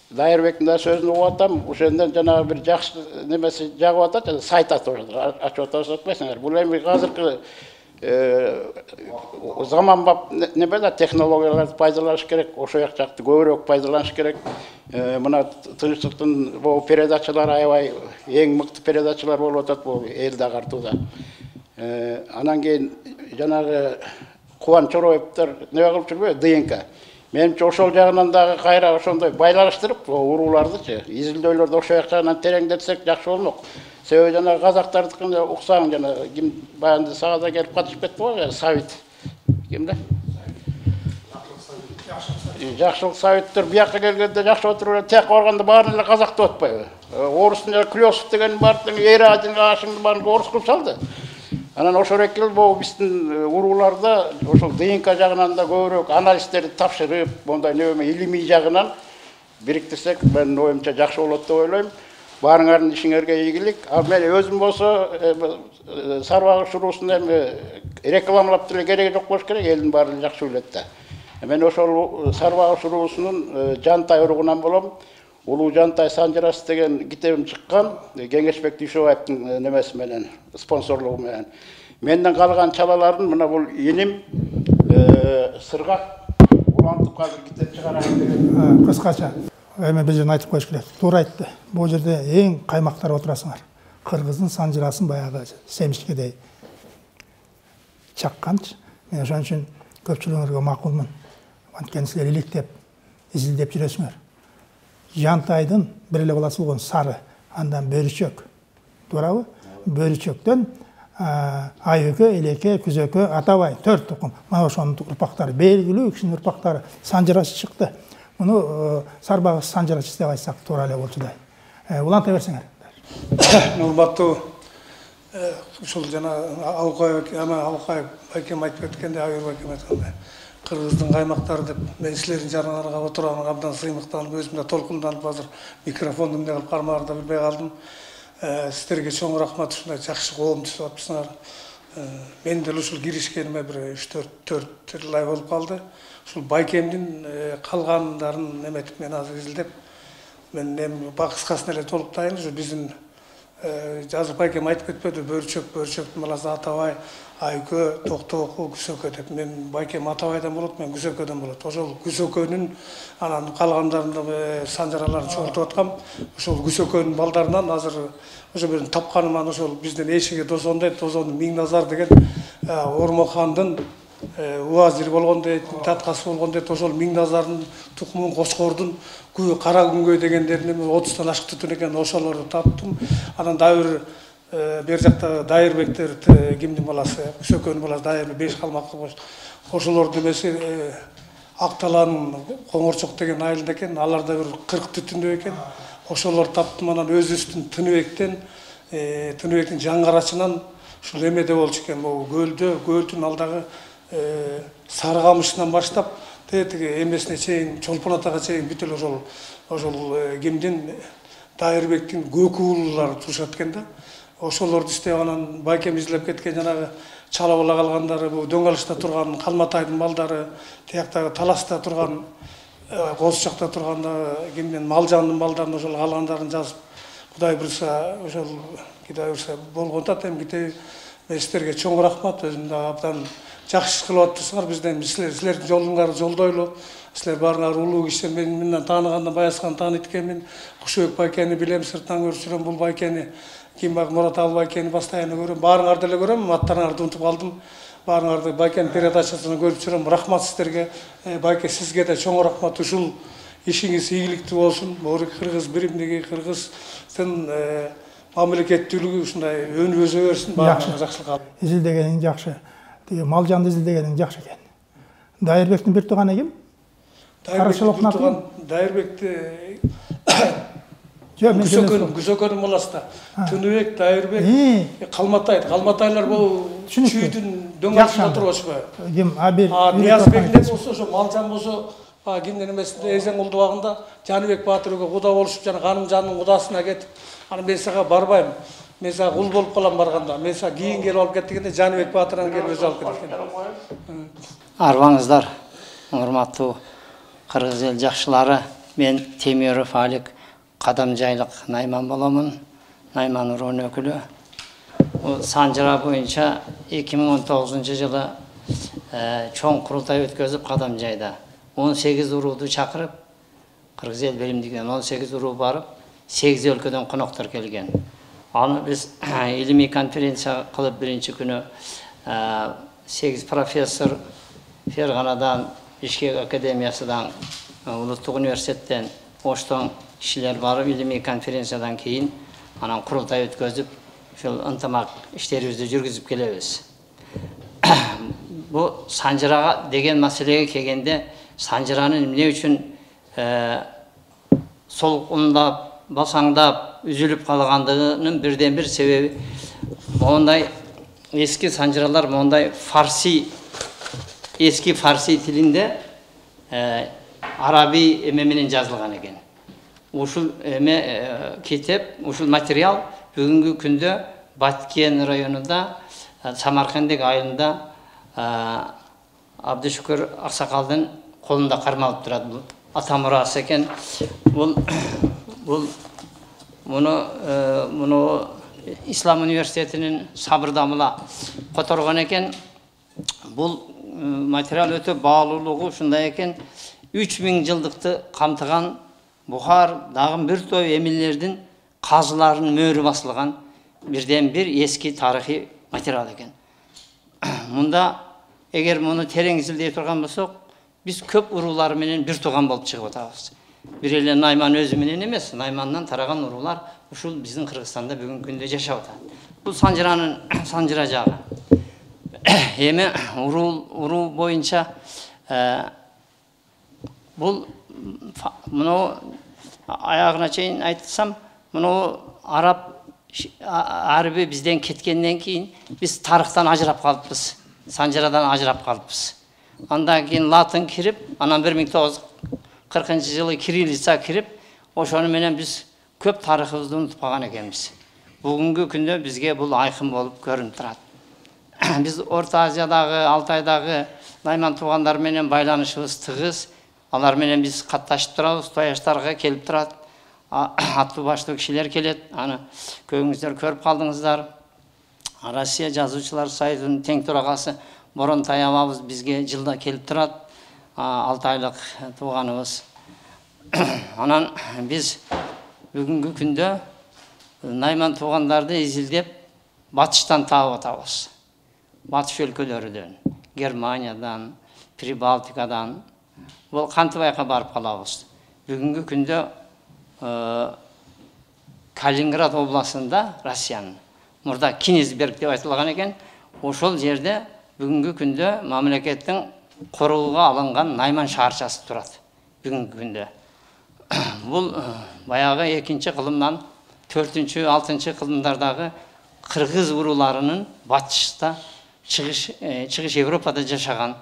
Дайырбектин да сөзүн угуп атам, ошондон жанагы бир жакшы немеси жагып атат, сайт ачып атпайсыңар. Бул эми азыркы заманбап неме да технологияларды пайдаланыш керек, ошо жакты көбүрөөк пайдаланыш керек. Мына тынчтыктын бул передачалары аябай эң мыкты передачалар болуп атат бул элди агартууда. Анан кийин жанагы Кубан Чороевдер неме кылып жүрбөйбү? ДНК. Менимче ошол жагынан дагы кайра ошондой байланыштырып, уруулардычы, изилдөөлөрдү ошол жагынан тереңдетсек жакшы болмок. Себеби жана казактардыкын уксаң жана ким баягы сагада келип катышып кетти го, Савит. Кимде? Жакшылык Савиттер бияка келгенде жакшы отуруп эле тияка барганда баарын эле казак деп атпайбы? Орустун Клёсов деген бардын Эрадин ашыңды баарын орус кылып салды. Анан ошол экил бул биздин урууларда ошол ДНК жагынан да көбүрөөк анализдерди тапшырып, мондай неме илимий жагынан бириктирсек, мен оюмча жакшы болот деп ойлойм. Баарыңардын ишиңерге ийгилик. Ал мен өзүм болсо Сарбагыш уруусун эми рекламалап деле кереги жок болуш керек, элдин баары жакшы билет да. Мен ошол Сарбагыш уруусунун Жантай уругунан болом. Улуу Жантай Санжырасы деген китебим чыккан, Кеңешбек Дүйшөбаевдин немеси менен, спонсорлугу менен. Менден калган чалаларын мына бул иним Сыргак улантып азыр китеп чыгарайын деген. Кыскача эми бир жерин айтып коюш керек. Туура айтты. Бул жерде эң каймактар отурасыңар. Кыргыздын Санжырасын баягы семишкедей чакканчы. Мен ошон үчүн көпчүлүгүңөргө макулмун. Анткени силер иликтеп, изилдеп жүрөсүңөр. Жантайдын бир эле баласы болгон Сары, андан Бөрүчөк. Туурабы? Бөрүчөктөн Айөкө, Элеке, Күзөкө, Атабай 4 тукум. Мына ошонун урпактары, белгилүү кишинин урпактары Санжырасы чыкты. Муну Сарбагыш Санжырасы деп айтсак туура эле болчудай. Уланта берсеңер. Урматтуу ушул жана Алкаев байкем айтып кеткенде, Айыр байкем айткандай. Кыргыздын каймактары деп мен силердин жаныңарга отуруп абдан сыймыктанып өзүм да толкунданып азыр микрофонду эмне кылып кармаарымды билбей калдым. Сиздерге чоң рахмат, ушундай жакшы коом түзүп атыпсыңар. Мен деле ушул киришкениме бир 3-4 жыл ай болуп калды. Ушул байкемдин калгандарын эметип мен азыр изилдеп, мен эми кыскасын эле толуктайын. Ушу биздин азыр байкем айтып кетпеди, Бөрүчөктүн баласы Атабай, Айкө, Токтоокул, Күзөкө деп. Мен байкем Атабайдан болот, мен Күзөкөдөн болот. Ошол Күзөкөнүн анан калгандарын санжараларын чогултуп аткам. Ошол Күзөкөнүн балдарынан азыр ошо бир тапканыман ошол биздин эшиге Дозондой, Дозондун Миңназар деген Ормохандын уазири болгон дейт, таткасы болгон дейт. Ошол Миңназардын тукумун Кошкордун Кара күнгөй дегендерин 30тан ашык түтүн экен, ошолорду таптым. Анан дагы бир бер жакта Дайырбектер кимдин баласы, Күзөкөнүн баласы Дайырбек 5 калмакты ошолордун эмеси Акталанын Коңорчок деген айылында экен, аларда бир 40 түтүндө экен. Ошолор таптым. Анан өзүбүздүн Тыныбектен Тыныбектин жаңгарачынан ушул эмеде болчу экен, могу көлдүн алдагы Сары Камышынан баштап тетиги эмесине чейин, Чолпон атага чейин бүт эле ошол кимдин Дайырбектин көкү уулулары турушат экен да. Ошолорду иштеп анан байкем изилеп кеткен жанагы чала бала калгандары, бул Дөңалышта турган Калматайдын балдары, тияктагы Таласта турган, Коз жакта турганда кимдин Малжандын балдарын ошол калгандарын жазып, Кудай буйрса ошол Кудай буйрса болгонтат эми силерге чоң рахмат, өзүм да абдан жакшы кылып атпсыңар, бизден силердин жолуңарды жолдойлу. Силер баарыңар улуу кишилер, мен мындан тааныганда Баяскан тааныйт экенмин. Кушубек байкени билем, сырттан көрүп жүрөм, бул байкени ким баг Мураталы байкени постоянно көрөм. Баарыңарды эле көрөм, аттарыңарды унутуп калдым. Баарыңарды байкенин передачасынан көрүп жүрөм. Рахмат сиздерге. Байке, сизге да чоң рахмат. Ушул ишиңиз ийгиликтүү болсун. Кыргыз биримдиги, кыргыздын мамлекеттүүлүгү ушундай өнүп өсө берсин. Баарыңарга жакшылык алып. Изилдегениң жакшы. Тиги Малжанды изилдегениң жакшы экен. Дайырбектин бир тууганы ким? Дайырбекти Күзөкөнүн баласы. Тыныбек, Дайырбек, Калматайлар бул чүйдүн дөңгөлүшүндө турбашпы? Ким? Ниязбек болсо, ошо Малжан болсо, кимдин эмесинде Эзен кулдубагында Жаныбек Баатырга куда болушуп, жана Канымжандын кудасына кетип, аны мен сага барбайм. Мен сага кул болуп калам барганда. Мен сага кийин келип алып кет дегенде Жаныбек Баатырдан келип өзү алып кеткен. Арбаңыздар, урматтуу кыргыз эл жакшылары, мен Темиров Алик Кадамжайлык Найман боломун, Найман уруунун өкүлү. Санжыра боюнча 2019 жылы чоң курултай өткөзүп Кадамжайда 18 урууду чакырып, кыргыз эл биримдигинен 18 уруу барып, 8 өлкөдөн коноктор келген. Аны биз илимий конференция кылып биринчи күнү 8 профессор Ферганадан, Бишкек академиясынан, Улуттук университеттен, Оштон кишилер барып, илимий конференциядан кийин анан курултай өткөзүп, ушул ынтымак иштерибизди жүргүзүп келебиз. Бу Санжырага деген маселеге келгенде, Санжыранын эмне үчүн солкундап, басаңдап, үзүлүп калгандыгынын бирден бир себеби мондай эски Санжыралар мондай эски фарси тилинде араби эме менен жазылган экен. Ушул эме китеп, ушул материал бүгүнкү күндө Баткен районунда, Самаркандек айылында Абдышүкүр Аксакалдын колунда кармалып турат. Бул ата мурасы экен. Муну Ислам университетинин Сабыр Дамыла которгон экен. Бул материал өтө баалуулугу ушундай экен. 3000 жылдыкты камтыган Бухар, дагы бир топ эмилердин казыларынын мөөрү басылган бирден бир эски тарыхый материал экен. Мында эгер муну терең изилдей турган болсок, биз көп уруулар менен бир тууган болуп чыгып атабыз. Бир эле Найман өзү менен эмес, Наймандан тараган уруулар ушул биздин Кыргызстанда бүгүнкү күндө жашап атат. Бул Санжыра жагы. Эми уруу боюнча бул муну аягына чейин айтсам, муну арабы бизден кеткенден кийин биз тарыхтан ажырап калыппыз. Санжырадан ажырап калыппыз. Андан кийин латын кирип, анан 1940-жылы кириллица кирип, ошону менен биз көп тарыхыбызды унутуп калган экенбиз. Бүгүнкү күндө бизге бул айкын болуп көрүнүп турат. Биз Орто Азиядагы, Алтайдагы Найман туугандар менен байланышыбыз тыгыз. Алар менен биз катташып турабыз, тояштарга келип турат. Аттуу баштуу кишилер келет. Аны көбүңүздөр көрүп калдыңыздар. Россия жазуучулар союзунун тең төрагасы Борон Таябабыз бизге жылда келип турат. 6 айлык тууганыбыз. Анан биз бүгүнкү күндө Найман туугандарды изилдеп батыштан таап атабыз. Батыш өлкөлөрүдөн, Германиядан, Прибалтикадан бул кантыбайка барып калабыз. Бүгүнкү күндө Калининград областында, Россиянын мурда Кинизберг деп айтылган экен. Ошол жерде бүгүнкү күндө мамлекеттин корууга алынган Найман шаарчасы турат. Бүгүнкү күндө бул баягы экинчи кылымдан 4-6 кылымдардағы қырғыз уруларының батышта чыгыш Европада жашаған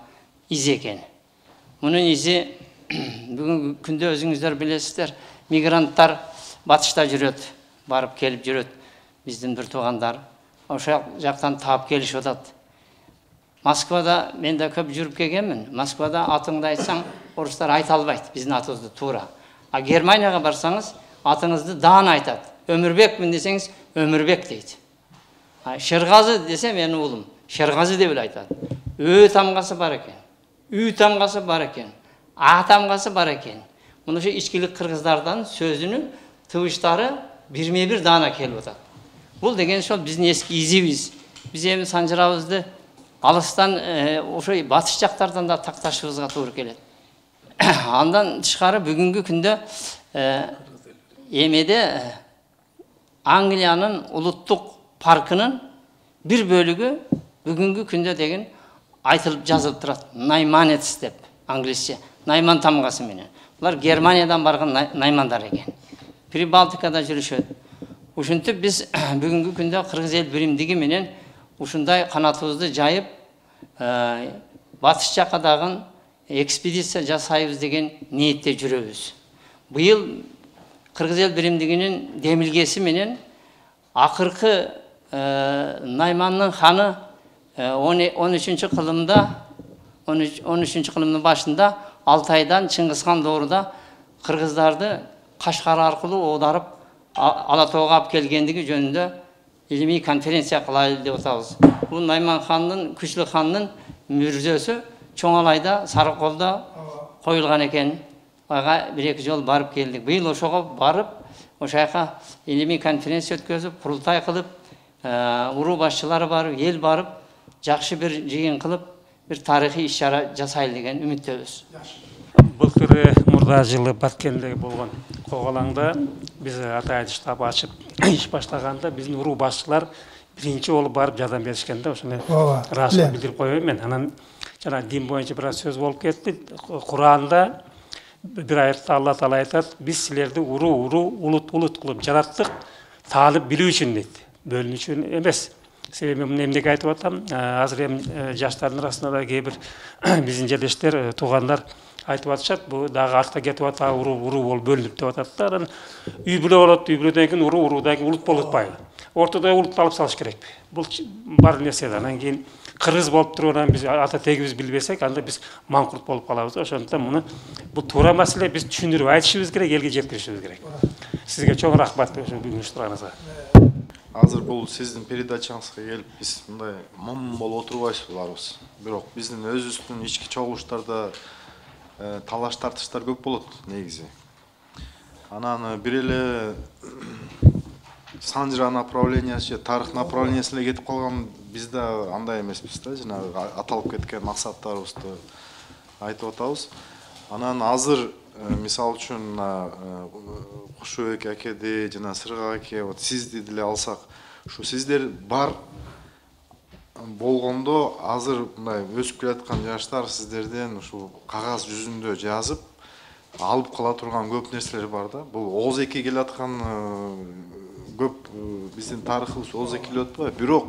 изи екен. Мұның изи бүгінгі күнде өзіңіздер білесіздер, мигранттар батышта жүреді, барып келіп жүреді. Біздің бір туғандар ошол жақтан таап келишип атат. Москвада мен де көп жүріп келгенмін. Москвада атыңды айтсаң, орыстар айта албайды біздің атыбызды тура. А Германияға барсаңыз, атыңызды дан айтады. Өмірбекмін десеңіз, Өмірбек дейді. Шерғазы десе менің ұлым, Шерғазы деп айтады. Үй тамғасы бар екен. Үй тамғасы бар екен. А тамғасы бар екен. Мұны ішкілік қырғыздардан сөзінің тывыштары бірме-бір дана келіп отады. Бұл деген сол біздің ескі изибіз. Біз емі санжырабызды алыстан ошой батыш жақтардан да тақташыбызға туыр келеді. Андан тышқары бүгінгі күнде емеде Англияның ұлттық паркының бір бөлігі бүгінгі күнде деген айтылып жазылып тұрады. Найманец деп, англисше. Найман тамғасы менен. Бұлар Германиядан барған наймандар екен. Прибалтикада жүрішеді. Ушынтып біз бүгінгі күнде қырғыз ел биримдиги менен ушундай қанатыбызды жайып, батыш жақадағын экспедиция жасайбыз деген ниетте жүрөбүз. Быйыл қырғыз ел биримдигинин демилгеси менен акыркы Найманның ханы 13-ші кылымдын башында Алтайдан Чыңгызхан дооруда кыргыздарды Кашкар аркылуу оодарып Алатоога алып келгендиги жөнүндө илимий конференция кылайлы деп атабыз. Бул Найман хандын, күчлү хандын мүрзөсү Чоңалайда, Сарыколдо коюлган экен. Ага 1-2 жол барып келдик. Быйыл ошого барып, ошайка илимий конференция өткөзүп, курултай кылып, уруу башчылары барып, ел барып, жакшы бир жыйын кылып, бир тарыхый иш-чара жасайлы деген үмүттөбүз. Былтыр мурда жылы Баткенде болгон коголаңда биз атайын штаб ачып иш баштаганда биздин уруу башчылар биринчи болуп барып жардам беришкенде ошону ыраазычылык билдирип коеюн мен. Анан жана дин боюнча бир аз сөз болуп кетти. Куранда бир аятта Алла Таала айтат: "Биз силерди уруу улут кылып жараттык, таалып билүү үчүн" дейт. Бөлүнүү үчүн эмес. Себеби мен эмнеге айтып атам? Азыр эми жаштардын арасында да кээ бир биздин жерлештер, туугандар айтып атышат, бу дагы артка кетип атат, уруу болуп бөлүнүп деп атат да. Анан үй бүлө болот, үй бүлөдөн кийин уруудан кийин улут болуп атпайбы? Ортодо улутты алып салыш керекпи? Бул бар нерсе да. Анан кийин кыргыз болуп туруп анан биз ата тегибиз билбесек, анда биз маңкурт болуп калабыз. Ошондуктан муну бул туура маселе, биз түшүндүрүп айтышыбыз керек, элге жеткиришибиз керек. Сизге чоң рахмат бүгүн уштурганыңызга. Азыр бул сиздин передачаңызга келип биз мындай мом болуп отурбайбыз. Бирок биздин өзүбүздүн ички чогулуштарда талаш тартыштар көп болот негизи. Анан бир эле санжыра направлениясы, тарых направлениясына кетип калган бизде андай эмеспиз да, жанагы аталып кеткен максаттарыбызды айтып атабыз. Анан азыр мисалы үчүн Кушубек акеди жана Сыргак аке, вот сизди деле алсак, ушу сиздер бар болгондо азыр мындай өсүп келаткан жаштар сиздерден ушу кагаз жүзүндө жазып алып кала турган көп нерселер бар да. Бул ооз-эки келаткан көп биздин тарыхыбыз ооз-эки келип атпайбы? Бирок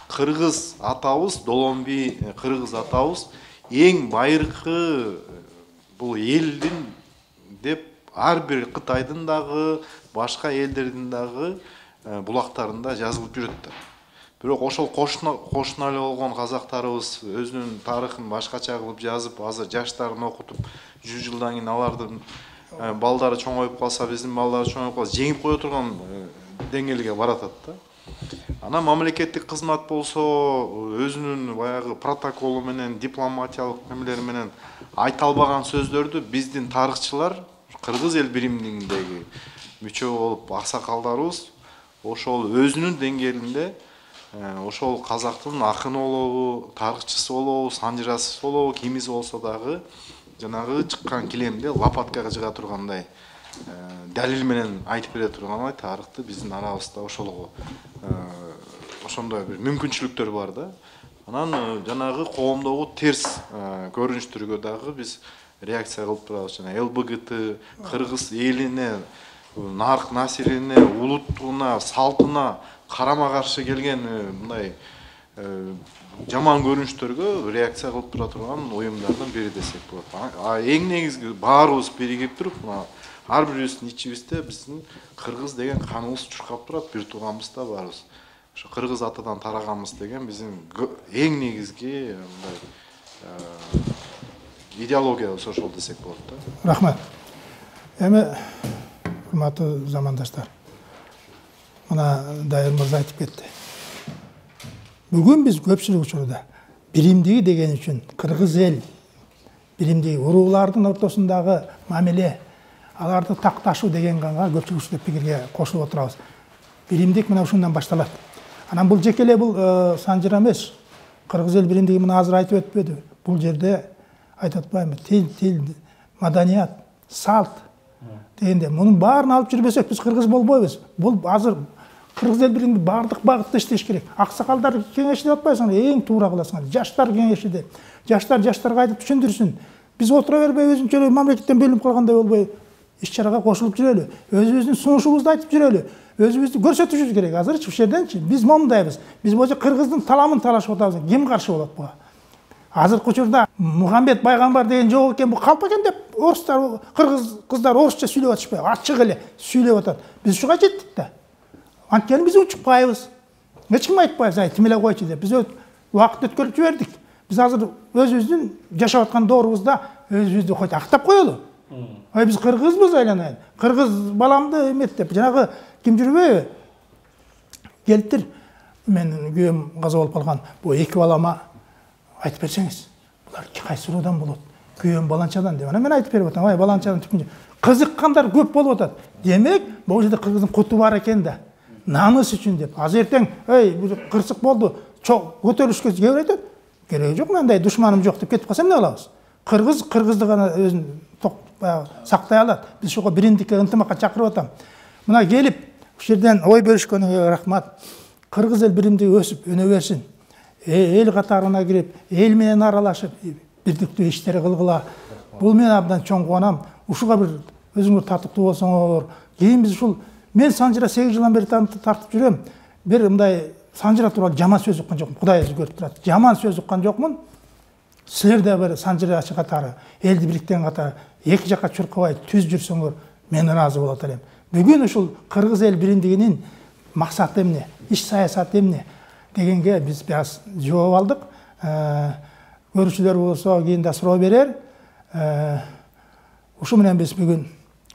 кыргыз атабыз, Доломби кыргыз атабыз эң байыркы бул элдин деп ар бир Кытайдын дагы, башка элдердин дагы булактарында жазылып жүрөт да. Бирок ошол кошуна эле болгон казактарыбыз өзүнүн тарыхын башкача кылып жазып, азыр жаштарын окутуп, 100 жылдан кийин алардын балдары чоңоюп калса, биздин балдар чоңоюп калса, жеңип кое турган деңгээлге баратат да. Анан мамлекеттик кызмат болсо өзүнүн баягы протоколу менен, дипломатиялык немелери менен айта албаган сөздөрдү биздин тарыхчылар, кыргыз эл биримдигиндеги мүчө болуп аксакалдарыбыз ошол өзүнүн деңгээлинде ошол казактын акыны болобу, тарыхчысы болобу, санжырасы болобу, кимиси болсо дагы жанагы чыккан килемди лопаткага жыга тургандай далил менен айтып бере турган тарыхты биздин арабызда ошондой бир мүмкүнчүлүктөр бар да. Анан жанагы коомдогу терс көрүнүштөргө дагы биз реакция кылып турабыз. Жана ЛБГТ кыргыз элине нарық насирине, улуттугуна, салтына карама каршы келген мындай жаман көрүнүштөргө реакция кылып тура турган уюмдардан бири десек болот. Эң негизги баарыбыз биригип туруп, ар бирибиздин ичибизде биздин кыргыз деген каныбыз чуркап турат, бир тууганбыз да барыбыз. Ошо кыргыз атадан тараганбыз деген биздин эң негизги идеологиябыз ошол десек болот да. Рахмат. Эми урматтуу замандаштар, мына Дайыр мырза айтып кетти. Бүгүн биз көпчүлүк учурда биримдиги деген үчүн кыргыз эл биримдиги уруулардын ортосундагы мамиле, аларды такташуу деген ганга көпчүлүк пикирге кошулуп отурабыз. Биримдик мына ушундан башталат. Анан бул жеке эле бул Санжира эмес. Кыргыз эл биримдиги мына азыр айтып өтпөдү. Бул жерде айтып атпаймынбы? Тил, маданият, салт дегенде мунун баарын алып жүрбөсөк биз кыргыз болбойбуз. Бул азыр кыргыз эл биримдиги бардык багытта иштеш керек. Аксакалдар кеңеши деп атпайсыңар, эң туура кыласыңар. Жаштар кеңеши деп. Жаштарга айтып түшүндүрсүн. Биз отура бербей өзүнчө мамлекеттен бөлүнүп калгандай болбой иш-чарага кошулуп жүрөлү. Өзүбүздүн сунушубузду айтып жүрөлү. Өзүбүздү көрсөтүшүбүз керек. Азырчы ушул жерденчи биз мондайбыз. Биз божо кыргыздын таламын талашып атабыз. Ким каршы болот буга? Азыркы учурда Мухаммед пайгамбар деген жок экен, бу калп экен деп орустар, кыргыз кыздар орусча сүйлөп атышпайбы? Ачык эле сүйлөп атат. Биз ушуга жеттик да. Анткени биз учукпайбыз. Эч ким айтпайбыз, тим эле койчу деп. Биз убакыт өткөрүп жибердик. Биз азыр өзүбүздүн жашап аткан доорубузда өзүбүздү койт актап коелу. Биз кыргызбыз айланайын. Кыргыз баламды эметтеп, жанагы ким жүрбөйбү? Келтир. Мен күйөөм каза болуп калган. Бу эки балама айтып берсеңиз, булар кайсы уруудан болот? Күйөөм баланчадан деп. Мен айтып берип атам, баланчадан түкүнчө. Кызыккандар көп болуп атат. Демек, бул жерде кыргыздын куту бар экен да. Намыс үчүн деп. Азыр эртең, бул кырсык болду, көтөрүлүшкө кээ айтат. Кереги жок, мындай душманым жок деп кетип калса эмне кылабыз? Кыргыз кыргызды гана өзүн сактай алат. Биз ошого биримдикке, ынтымакка чакырып атам. Мына келип, ушул жерден ой бөлүшкөнүңөргө рахмат. Кыргыз эл биримдиги өсүп, өнө берсин. Эл катарына кирип, эл менен аралашып, бирдиктүү иштер кылгыла. Бул мен абдан чоң кубанам. Ушуга бир өзүңөр татыктуу болсоңор, кийин биз ушул мен Санжира 8 жылдан бери тартып жүрөм. Бир мындай Санжира тууралуу жаман сөз уккан жокмун. Кудай өзү көрүп турат. Жаман сөз уккан жокмун. Силер да бир Санжирачы катары, элди бириктен катары эки жакка чуркабай түз жүрсөңөр, мен ыраазы болот элем. Бүгүн ушул кыргыз эл биримдигинин максаты эмне, иш саясаты эмне дегенге биз бираз жооп алдык. Көрүүчүлөр болсо кийин да суроо берер. Ушу менен биз бүгүн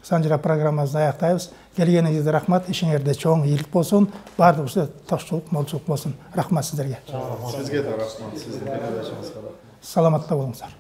Санжира программабызды аяктайбыз. Келгениңизге рахмат, ишиңерде чоң ийгилик болсун, баардыгыбызда токчулук, молчулук болсун. Рахмат сиздерге. Сизге да рахмат, сиздин передачаңызга. Саламатта болуңуздар.